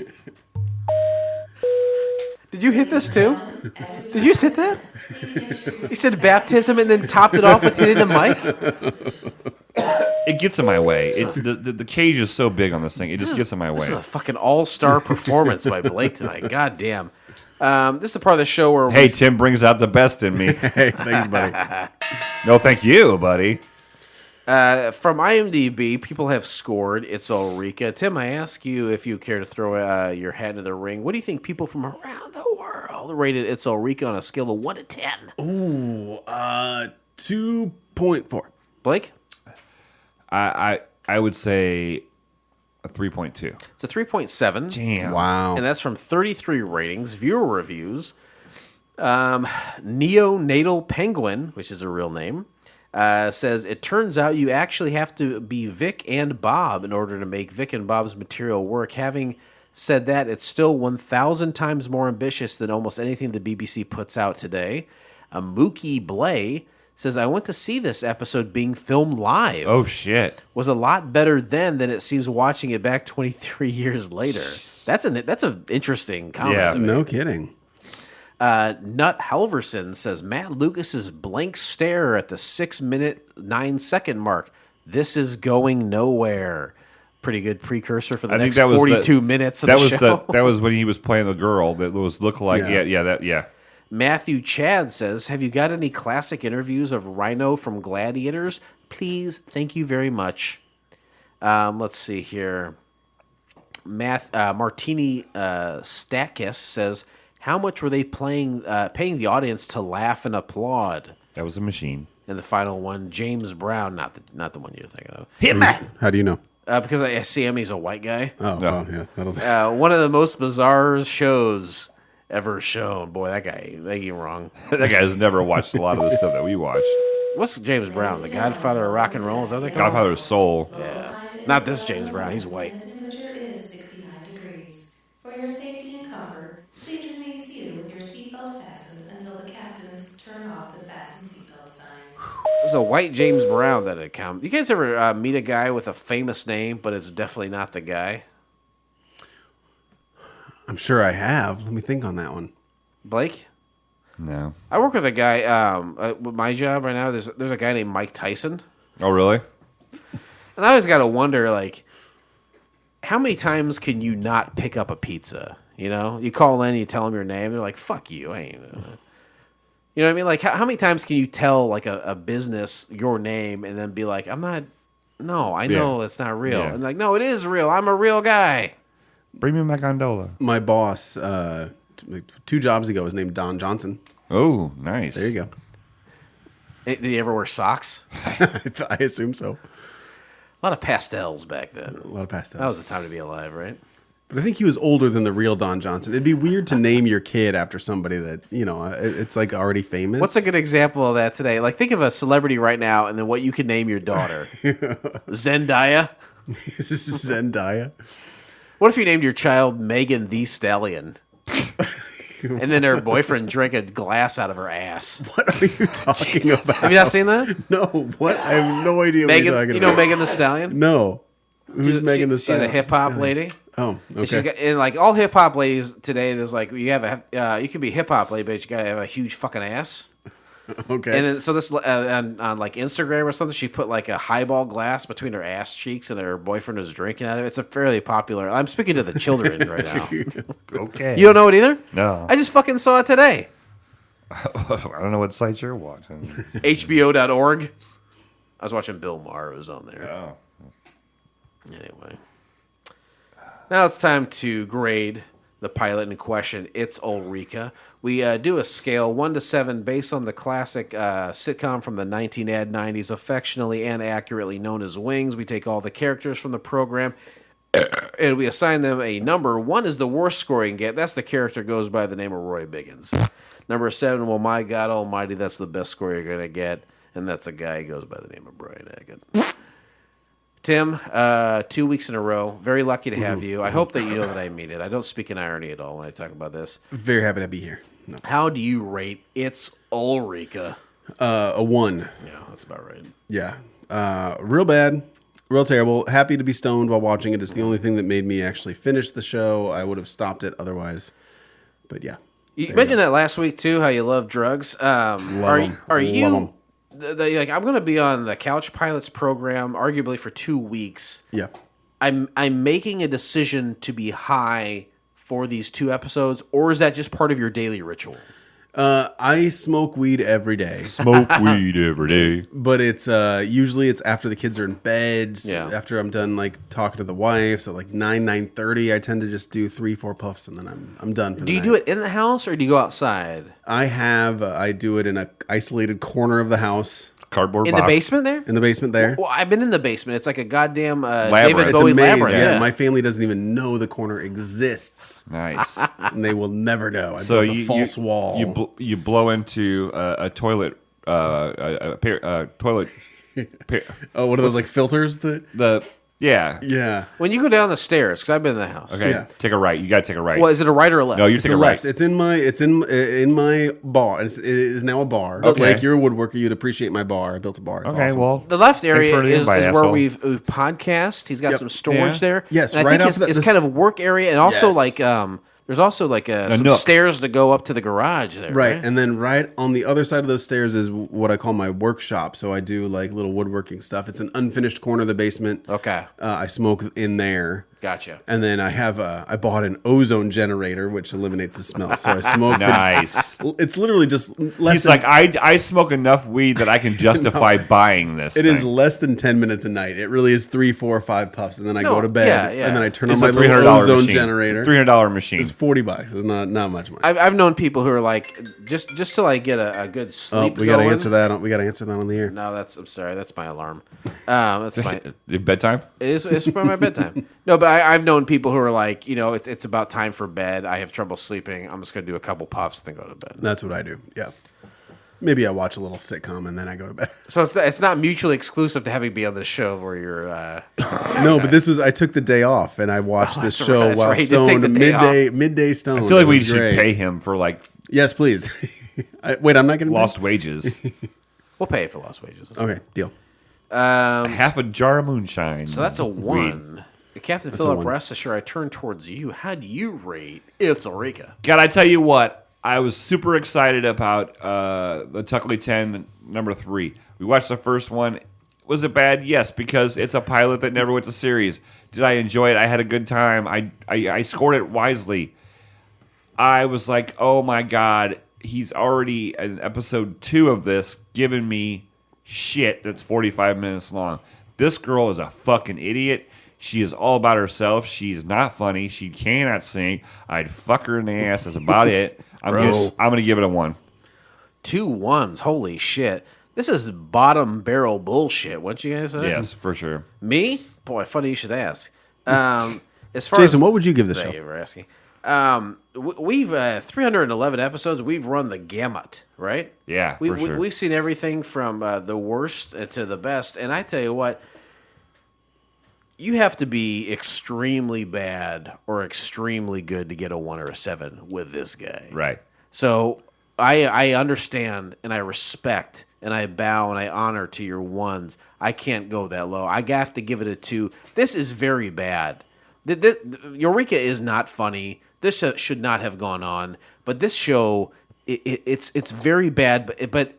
Did you hit this too? Did you hit that? He said baptism and then topped it off with hitting the mic? It gets in my way. The cage is so big on this thing. It just gets in my This is way. a fucking all-star performance by Blake tonight. God damn. This is the part of the show where Hey, Tim brings out the best in me. Hey, thanks, buddy. No, thank you, buddy. from IMDb, people have scored It's Ulrika. Tim, I ask you if you care to throw your hat into the ring. What do you think people from around the world rated It's Ulrika on a scale of 1 to 10? Ooh, 2.4. Blake? I would say a 3.2. It's a 3.7. Damn. Wow. And that's from 33 ratings, viewer reviews. Neonatal Penguin, which is a real name, says, it turns out you actually have to be Vic and Bob in order to make Vic and Bob's material work. Having said that, it's still 1,000 times more ambitious than almost anything the BBC puts out today. Mookie Blay says, I went to see this episode being filmed live. Oh, shit. Was a lot better then than it seems watching it back 23 years later. That's an interesting comment. Yeah. to make. No kidding. Nut Halverson says, Matt Lucas's blank stare at the 6-minute 9-second mark. This is going nowhere. Pretty good precursor for the I think next that was 42 minutes of that the was show. that was when he was playing the girl that was looked like Yeah. yeah. Matthew Chad says, have you got any classic interviews of Rhino from Gladiators? Please, thank you very much. Let's see here. Martini Stakis says, how much were they paying the audience to laugh and applaud? That was a machine. And the final one, James Brown, not the one you're thinking of. How do you know? Because I see him, he's a white guy. Oh, yeah. That'll... One of the most bizarre shows ever shown. Boy, that guy, they get him wrong. That guy has never watched a lot of the stuff that we watched. What's James Brown? The Godfather of rock and roll? Is that what they call him? Godfather of Soul. Yeah. Not this James Brown. He's white. The temperature is 69 degrees. For your safety and comfort, please remain seated with your seatbelt fastened until the captains turn off the fasten seatbelt sign. There's a white James Brown that had come. You guys ever meet a guy with a famous name, but it's definitely not the guy? I'm sure I have. Let me think on that one. Blake? No. I work with a guy, with my job right now, there's a guy named Mike Tyson. Oh, really? And I always got to wonder, like, how many times can you not pick up a pizza? You know? You call in, you tell them your name, they're like, fuck you, I ain't... You know what I mean? Like, how many times can you tell, like, a business your name and then be like, I'm not... No, I know it's not real. Yeah. And like, no, it is real. I'm a real guy. Bring me my gondola. My boss, 2 jobs ago, was named Don Johnson. Oh, nice. There you go. Did he ever wear socks? I assume so. A lot of pastels back then. A lot of pastels. That was the time to be alive, right? But I think he was older than the real Don Johnson. It'd be weird to name your kid after somebody that, it's like already famous. What's a good example of that today? Like, think of a celebrity right now and then what you could name your daughter. Zendaya? Zendaya? What if you named your child Megan the Stallion? And then her boyfriend drank a glass out of her ass. What are you talking about? Have you not seen that? No, what? I have no idea what Megan, you're talking you know about. Megan the Stallion? No. Who's Megan the Stallion? She's a hip hop lady. Oh, And she's okay. got, and like all hip hop ladies today, there's like you can be hip hop lady, but you gotta have a huge fucking ass. Okay. And then so this on like Instagram or something, she put like a highball glass between her ass cheeks, and her boyfriend was drinking out of it. It's a fairly popular. I'm speaking to the children right now. Okay. You don't know it either? No. I just fucking saw it today. I don't know what site you're watching. HBO.org. I was watching Bill Maher. It was on there. Oh. Anyway. Now it's time to grade the pilot in question. It's Ulrika. We do a scale 1 to 7 based on the classic sitcom from the 1990s, affectionately and accurately known as Wings. We take all the characters from the program and we assign them a number. 1 is the worst score you can get. That's the character goes by the name of Roy Biggins. Number 7, well, my God Almighty, that's the best score you're going to get. And that's a guy who goes by the name of Brian Haggett. Tim, 2 weeks in a row. Very lucky to have you. I hope that you know that I mean it. I don't speak in irony at all when I talk about this. Very happy to be here. No. How do you rate It's Ulrika? A 1. Yeah, that's about right. Yeah. Real bad. Real terrible. Happy to be stoned while watching it. It's the only thing that made me actually finish the show. I would have stopped it otherwise. But yeah. You mentioned that last week, too, how you love drugs. Are you... Like, I'm going to be on the Couch Pilots program, arguably for 2 weeks. Yeah. I'm making a decision to be high for these 2 episodes, or is that just part of your daily ritual? I smoke weed every day. Smoke weed every day. But it's usually it's after the kids are in bed. Yeah. After I'm done like talking to the wife. So like 9:30, I tend to just do 3-4 puffs and then I'm done for the Do you night. do it in the house or do you go outside? I do it in a isolated corner of the house. Cardboard In box. the basement there? In the basement there. Well, I've been in the basement. It's like a goddamn Labyrinth. David It's Bowie amazing. labyrinth. Yeah. Yeah. My family doesn't even know the corner exists. Nice. And they will never know. I So built a false wall. You blow into a toilet. Toilet. Oh, what are those like filters that Yeah. Yeah. When you go down the stairs, because I've been in the house. Okay. Yeah. Take a right. You got to take a right. Well, is it a right or a left? No, you It's take a a right. left. It's in my bar. It is now a bar. Okay. Like you're a woodworker, you'd apprate my bar. I built a bar. It's Okay. awesome. Well, The left area for the is invite, where asshole. we've podcast. He's got Yep. some storage Yeah. there. Yes, and I right think off that- it's this- kind of work area, and also Yes. like there's also like some nook. stairs to go up to the garage there. Right, and then right on the other side of those stairs is what I call my workshop. So I do like little woodworking stuff. It's an unfinished corner of the basement. Okay. I smoke in there. Gotcha. And then I bought an ozone generator, which eliminates the smell. So I smoke. Nice. It's literally just less. He's than, like, I smoke enough weed that I can justify buying this. It thing. is less than 10 minutes a night. It really is 3, 4, or 5 puffs, and then I go to bed, yeah. and then I turn It's on a my little $300 ozone machine. generator. $300 machine. It's $40. It's not much money. I've known people who are like, just to like get a good sleep We got to going. answer that. We got to answer that on the air. No, I'm sorry. That's my alarm. That's my Bedtime? it's for my bedtime. No, but I've known people who are like, it's about time for bed. I have trouble sleeping. I'm just going to do a couple puffs, then go to bed. That's what I do. Yeah. Maybe I watch a little sitcom and then I go to bed. So it's not mutually exclusive to having me on this show where you're. No, but I took the day off and I watched this show that's while right. You did take stoned, the day midday stoned. I feel like It we was should great. pay him for like Yes, please. Wait, I'm not getting lost wages. We'll pay for lost wages. Okay, deal. Half a jar of moonshine. So that's a Weed. 1. Captain a Philip, 1. rest assured, I turn towards you. How do you rate It's Ulrika? God, I tell you what, I was super excited about the Tuckley 10 number 3. We watched the first one. Was it bad? Yes, because it's a pilot that never went to series. Did I enjoy it? I had a good time. I scored it wisely. I was like, oh my God, he's already in episode 2 of this giving me shit that's 45 minutes long. This girl is a fucking idiot. She is all about herself. She's not funny. She cannot sing. I'd fuck her in the ass. That's about it. I'm gonna give it a 1. 2 1s. Holy shit. This is bottom barrel bullshit. What you guys say? Yes, for sure. Me? Boy, funny you should ask. As far Jason, as, what would you give the Thank show? you for asking. We've 311 episodes. We've run the gamut, right? Yeah, for sure. We've seen everything from the worst to the best. And I tell you what, you have to be extremely bad or extremely good to get a 1 or a 7 with this guy. Right. So I understand and I respect and I bow and I honor to your 1s. I can't go that low. I have to give it a 2. This is very bad. Eureka is not funny. This should not have gone on. But this show, it's very bad. But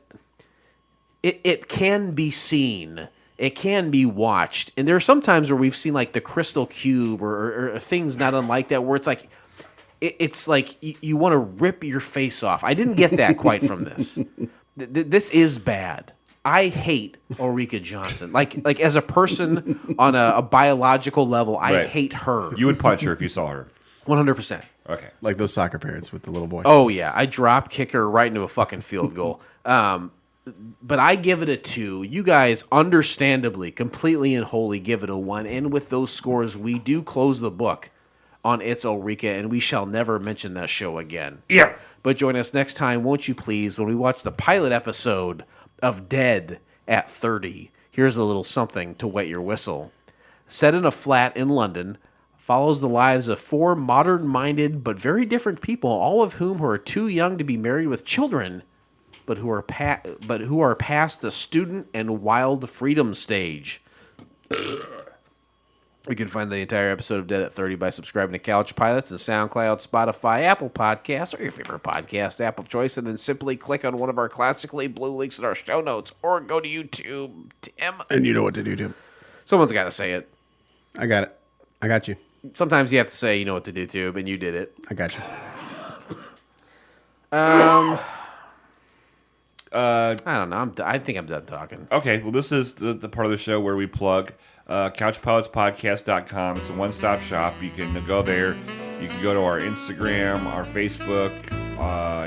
it can be seen. It can be watched. And there are some times where we've seen like the Crystal Cube or things not unlike that, where it's like it's like you want to rip your face off. I didn't get that quite from this. This is bad. I hate Ulrika Johnson. Like as a person on a biological level, I Right. hate her. You would punch her if you saw her. 100%. Okay. Like those soccer parents with the little boy. Oh yeah, I drop kick her right into a fucking field goal. But I give it a 2. You guys, understandably, completely and wholly give it a 1. And with those scores, we do close the book on It's Ulrika, and we shall never mention that show again. Yeah. But join us next time, won't you please, when we watch the pilot episode of Dead at 30. Here's a little something to wet your whistle. Set in a flat in London, follows the lives of 4 modern-minded but very different people, all of whom are too young to be married with children, but who are past the student and wild freedom stage. You can find the entire episode of Dead at 30 by subscribing to Couch Pilots and SoundCloud, Spotify, Apple Podcasts, or your favorite podcast app of choice, and then simply click on one of our classically blue links in our show notes, or go to YouTube. Tim. And you know what to do, Tim. Someone's got to say it. I got it. I got you. Sometimes you have to say, you know what to do, Tube, and you did it. I got you. I don't know. I think I'm done talking. Okay, well, this is the part of the show where we plug couchpilotspodcast.com. It's a one-stop shop. You can go there. You can go to our Instagram, our Facebook.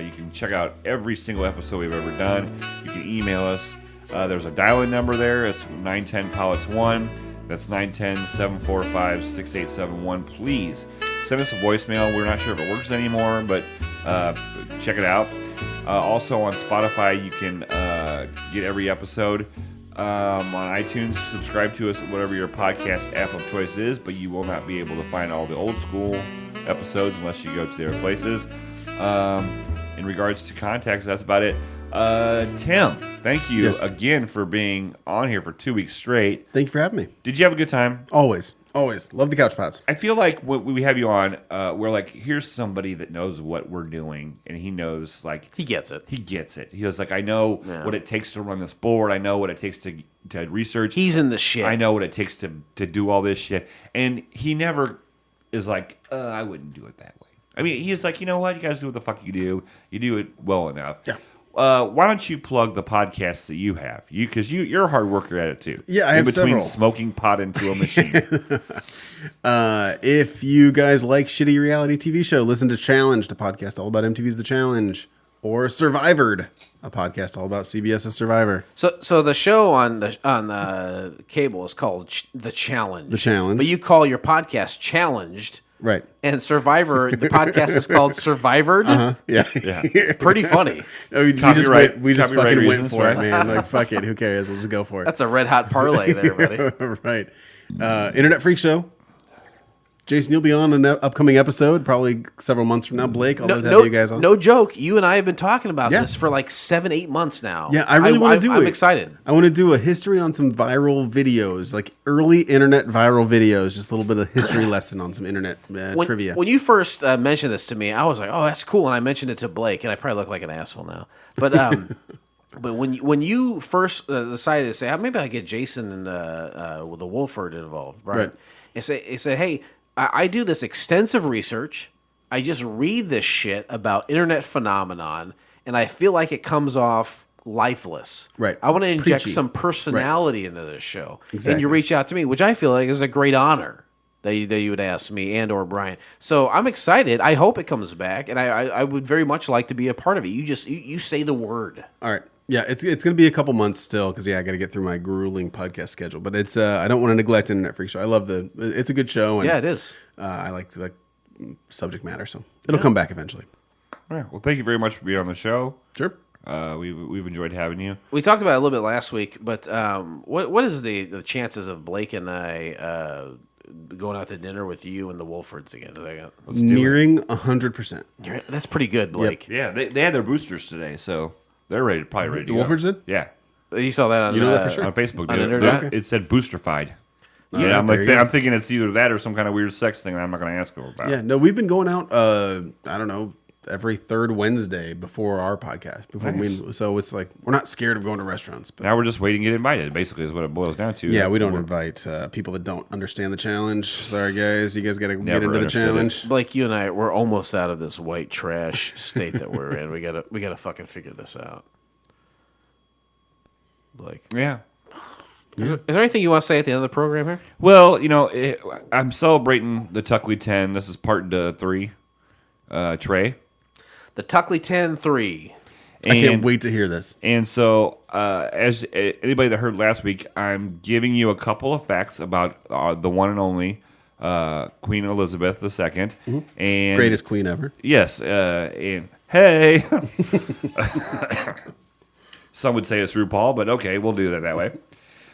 You can check out every single episode we've ever done. You can email us. There's a dial-in number there. It's 910-PILOTS1. That's 910-745-6871. Please send us a voicemail. We're not sure if it works anymore, but check it out. Also on Spotify, you can get every episode. On iTunes, subscribe to us at whatever your podcast app of choice is, but you will not be able to find all the old school episodes unless you go to their places. In regards to contacts, that's about it. Tim, thank you again for being on here for 2 weeks straight. Thank you for having me. Did you have a good time? Always. Always. Love the Couch Pods. I feel like when we have you on, we're like, here's somebody that knows what we're doing, and he knows, like... He gets it. He gets it. He was like, I know what it takes to run this board. I know what it takes to research. He's in the shit. I know what it takes to do all this shit. And he never is like, I wouldn't do it that way. I mean, he's like, you know what? You guys do what the fuck you do. You do it well enough. Yeah. Why don't you plug the podcasts that you have? Because you're a hard worker at it too. Yeah, I have between several. smoking pot into a machine. If you guys like shitty reality TV show, listen to Challenged, a podcast all about MTV's The Challenge, or Survivored, a podcast all about CBS's Survivor. So the show on cable is called The Challenge. The Challenge. But you call your podcast Challenged. Right. And Survivor, the podcast is called Survivored. Yeah. Yeah. Pretty funny. We Copyright- just copyright fucking went reasons, for it, right? man. Like, fuck it. Who cares? We'll just go for it. That's a red hot parlay there, buddy. Right. Internet Freak Show. Jason, you'll be on an upcoming episode, probably several months from now. Blake, I'll have you guys on. No joke. You and I have been talking about Yeah. this for like 7-8 months now. Yeah, I really want to do it. I'm excited. I want to do a history on some viral videos, like early internet viral videos, just a little bit of history lesson on some internet trivia. When you first mentioned this to me, I was like, "Oh, that's cool," and I mentioned it to Blake, and I probably look like an asshole now. But but when you first decided to say, maybe I get Jason and with the Wolford involved, right? And say, hey, I do this extensive research. I just read this shit about internet phenomenon, and I feel like it comes off lifeless. Right. I want to inject Preachy. some personality into this show. Exactly. And you reach out to me, which I feel like is a great honor that you would ask me and or Brian. So I'm excited. I hope it comes back, and I would very much like to be a part of it. You say the word. All right. Yeah, it's going to be a couple months still because, I got to get through my grueling podcast schedule. But it's I don't want to neglect Internet Freak Show. I love it's a good show. And, Yeah, it is. I like the subject matter, so it'll come back eventually. All right. Well, thank you very much for being on the show. Sure. We've enjoyed having you. We talked about it a little bit last week, but what is the chances of Blake and I going out to dinner with you and the Wolfords again? Let's do it. Nearing 100%. That's pretty good, Blake. Yeah, they had their boosters today, so they're probably ready to The go. Wolfords did? Yeah. You saw that on You know that for sure? On Facebook, On dude. internet? It said boosterfied. Yeah, Yeah, I'm there like, you go. I'm thinking it's either that or some kind of weird sex thing that I'm not going to ask them about. Yeah, no, we've been going out, I don't know, every third Wednesday before our podcast. So it's like, we're not scared of going to restaurants. But Now we're just waiting to get invited, basically, is what it boils down to. yeah, we don't invite people that don't understand the challenge. Sorry, guys. You guys got to get Never into the understood challenge. Blake, you and I, we're almost out of this white trash state that we're in. We gotta fucking figure this out. Blake, Yeah. is there anything you want to say at the end of the program here? Well, I'm celebrating the Tuckley 10. This is part 3. Trey. The Tuckley 10-3. I can't wait to hear this. And so, as anybody that heard last week, I'm giving you a couple of facts about the one and only Queen Elizabeth II. And Greatest queen ever. Yes, and hey, some would say it's RuPaul, but okay, we'll do that way.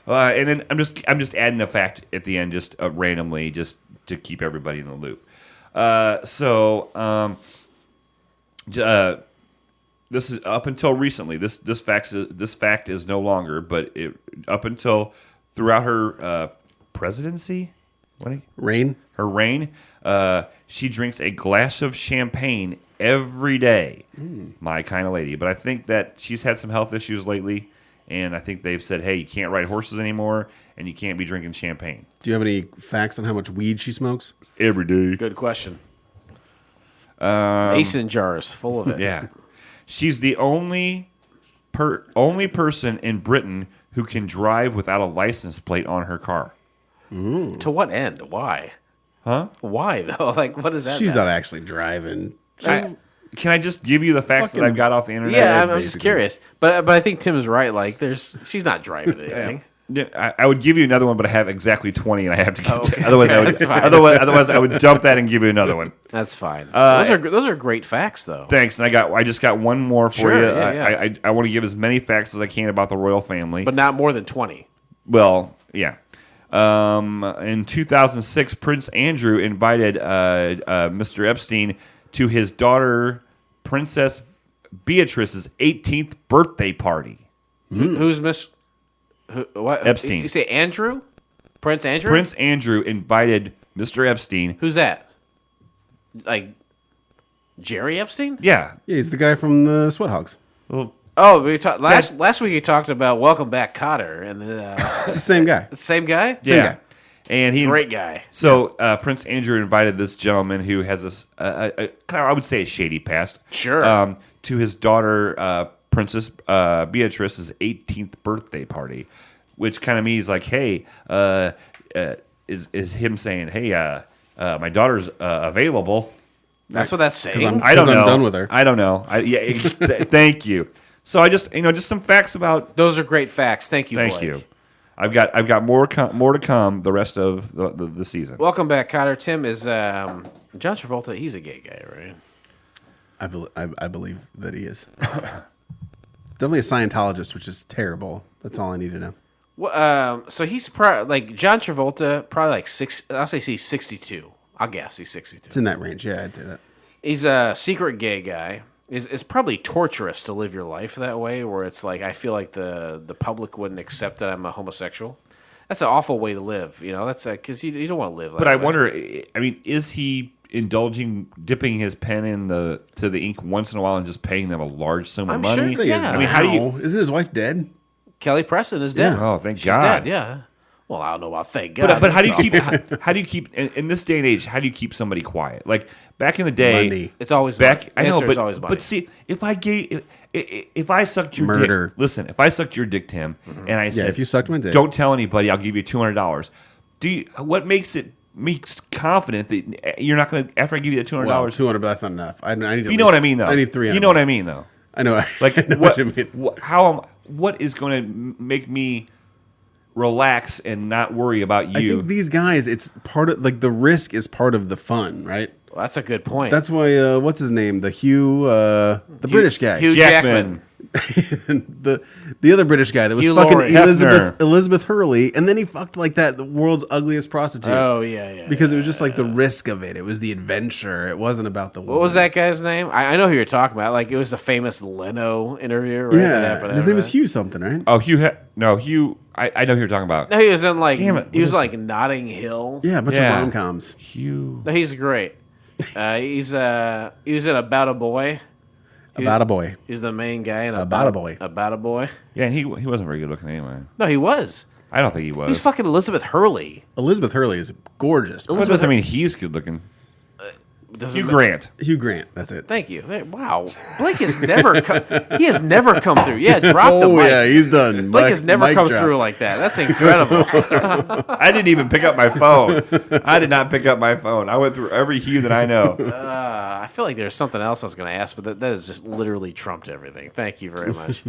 And then I'm just adding a fact at the end, just randomly, just to keep everybody in the loop. This is up until recently. This fact is no longer, but up until throughout her presidency, her reign, she drinks a glass of champagne every day. My kind of lady. But I think that she's had some health issues lately, and I think they've said, hey, you can't ride horses anymore, and you can't be drinking champagne. Do you have any facts on how much weed she smokes? Every day. Good question. Mason jars full of it. Yeah. She's the only person in Britain who can drive without a license plate on her car. To what end? Why? Huh? Why though? Like, what is that? She's matter? not actually driving. Can I just give you the facts that I got off the internet? Yeah, I'm just basically. curious. But I think Tim is right. Like, she's not driving anything. Yeah, I would give you another one, but I have exactly 20, and I have to get Okay. otherwise I would dump that and give you another one. That's fine. Those are great facts, though. Thanks, and I just got one more for Sure, you. yeah. I want to give as many facts as I can about the royal family. But not more than 20. Well, yeah. In 2006, Prince Andrew invited Mr. Epstein to his daughter, Princess Beatrice's 18th birthday party. Who's Miss? What? Epstein. You say Andrew? Prince Andrew? Prince Andrew invited Mr. Epstein. Who's that? Like Jerry Epstein? Yeah. Yeah, he's the guy from the Sweat Hogs. Well, Oh, we talked last week. You talked about Welcome Back, Cotter, and It's the same guy. the same guy. yeah. guy. And Great guy. So Prince Andrew invited this gentleman who has this, I would say, a shady past. Sure. To his daughter, Princess Beatrice's 18th birthday party, which kind of means like, hey, is him saying, hey, my daughter's available. That's what that's saying. I don't know. I'm done with her. I don't know. Thank you. So I just some facts about. Those are great facts. Thank you, Thank Blake. you. I've got more to come the rest of the season. Welcome back, Cotter. Tim is John Travolta. He's a gay guy, right? I believe that he is. Definitely a Scientologist, which is terrible. That's all I need to know. Well, so he's like John Travolta, probably like I'll say he's 62. I'll guess he's 62. It's in that range. Yeah, I'd say that. He's a secret gay guy. It's probably torturous to live your life that way, where it's like I feel like the public wouldn't accept that I'm a homosexual. That's an awful way to live, you know. That's because you don't want to live. But I wonder. I mean, is he dipping his pen to the ink once in a while and just paying them a large sum of I'm money? sure, Yeah. I mean, how do you? Isn't his wife dead? Kelly Preston is dead. Oh, thank She's God. dead, yeah. Well, I don't know about thank God. But how do you keep in this day and age? How do you keep somebody quiet? Like back in the day, Money. It's always back. money. I know, Answer is but always money. but see, if I sucked your Murder. dick, listen, if I sucked your dick, Tim, and I said, if you sucked my dick. don't tell anybody, I'll give you $200. What makes me confident that you're not going to after I give you the $200? Well, $200, but that's not enough. I need You know what I mean, though. I need $300. You know what I mean, though. I know. Like I know what? what you mean. What is going to make me relax and not worry about I you? think these guys, it's part of the risk is part of the fun, right? Well, that's a good point. That's why. What's his name? The British guy, Hugh Jackman. the other British guy that was Hugh fucking Laurie. Elizabeth Hurley, and then he fucked like the world's ugliest prostitute. Oh yeah. Because it was just like the risk of it. It was the adventure. It wasn't about the. What was that guy's name? I know who you're talking about. Like it was the famous Leno interview, right? Yeah, his name was Hugh something, right? Oh, Hugh. I know who you're talking about. No, he was in like Damn it, he was what like Notting Hill. Yeah, a bunch Yeah. of rom-coms. Hugh. No, he's great. He was in About a Boy. About a boy. He's the main guy in About a Boy. About a Boy. Yeah, and he wasn't very good looking anyway. No, he was. I don't think he was. He's fucking Elizabeth Hurley. Elizabeth Hurley is gorgeous. What does that mean? He's good looking. Doesn't Hugh ma- Grant. Hugh Grant. That's it. Thank you. Wow, Blake has never he has never come through. Yeah, drop the Oh mic. yeah, he's done. Blake has never Mic come drop. through like that. That's incredible. I didn't even pick up my phone. I did not pick up my phone. I went through every Hugh that I know. I feel like there's something else I was going to ask, but that has just literally trumped everything. Thank you very much.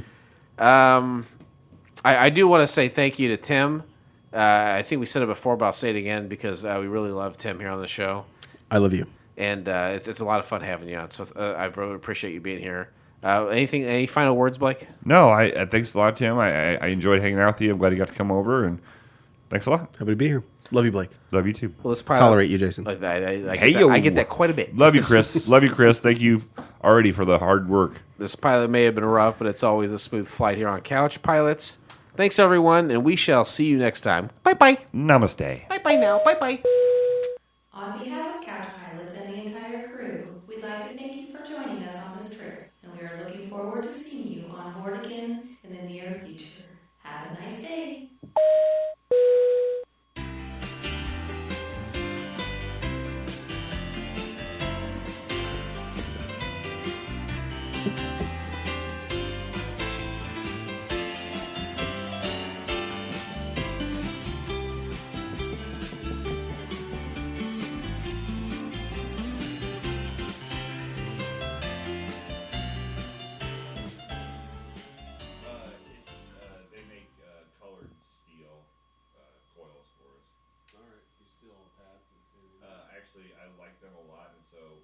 I do want to say thank you to Tim. I think we said it before, but I'll say it again because we really love Tim here on the show. I love you. And it's a lot of fun having you on. So I really appreciate you being here. Any final words, Blake? No, I thanks a lot, Tim. I enjoyed hanging out with you. I'm glad you got to come over, and thanks a lot. Happy to be here. Love you, Blake. Love you too. Well, let's probably Tolerate you, Jason. Like that. I Hey-yo. get that quite a bit. Love you, Chris. Love you, Chris. Thank you already for the hard work. This pilot may have been rough, but it's always a smooth flight here on Couch Pilots. Thanks, everyone, and we shall see you next time. Bye-bye. Namaste. Bye-bye now. Bye-bye. On behalf of Couch Pilots and the entire crew, we'd like to thank you for joining us on this trip, and we are looking forward to seeing you on board again in the near future. Have a nice day. They make colored steel coils for us. All right, so you still path. Actually, I like them a lot, and so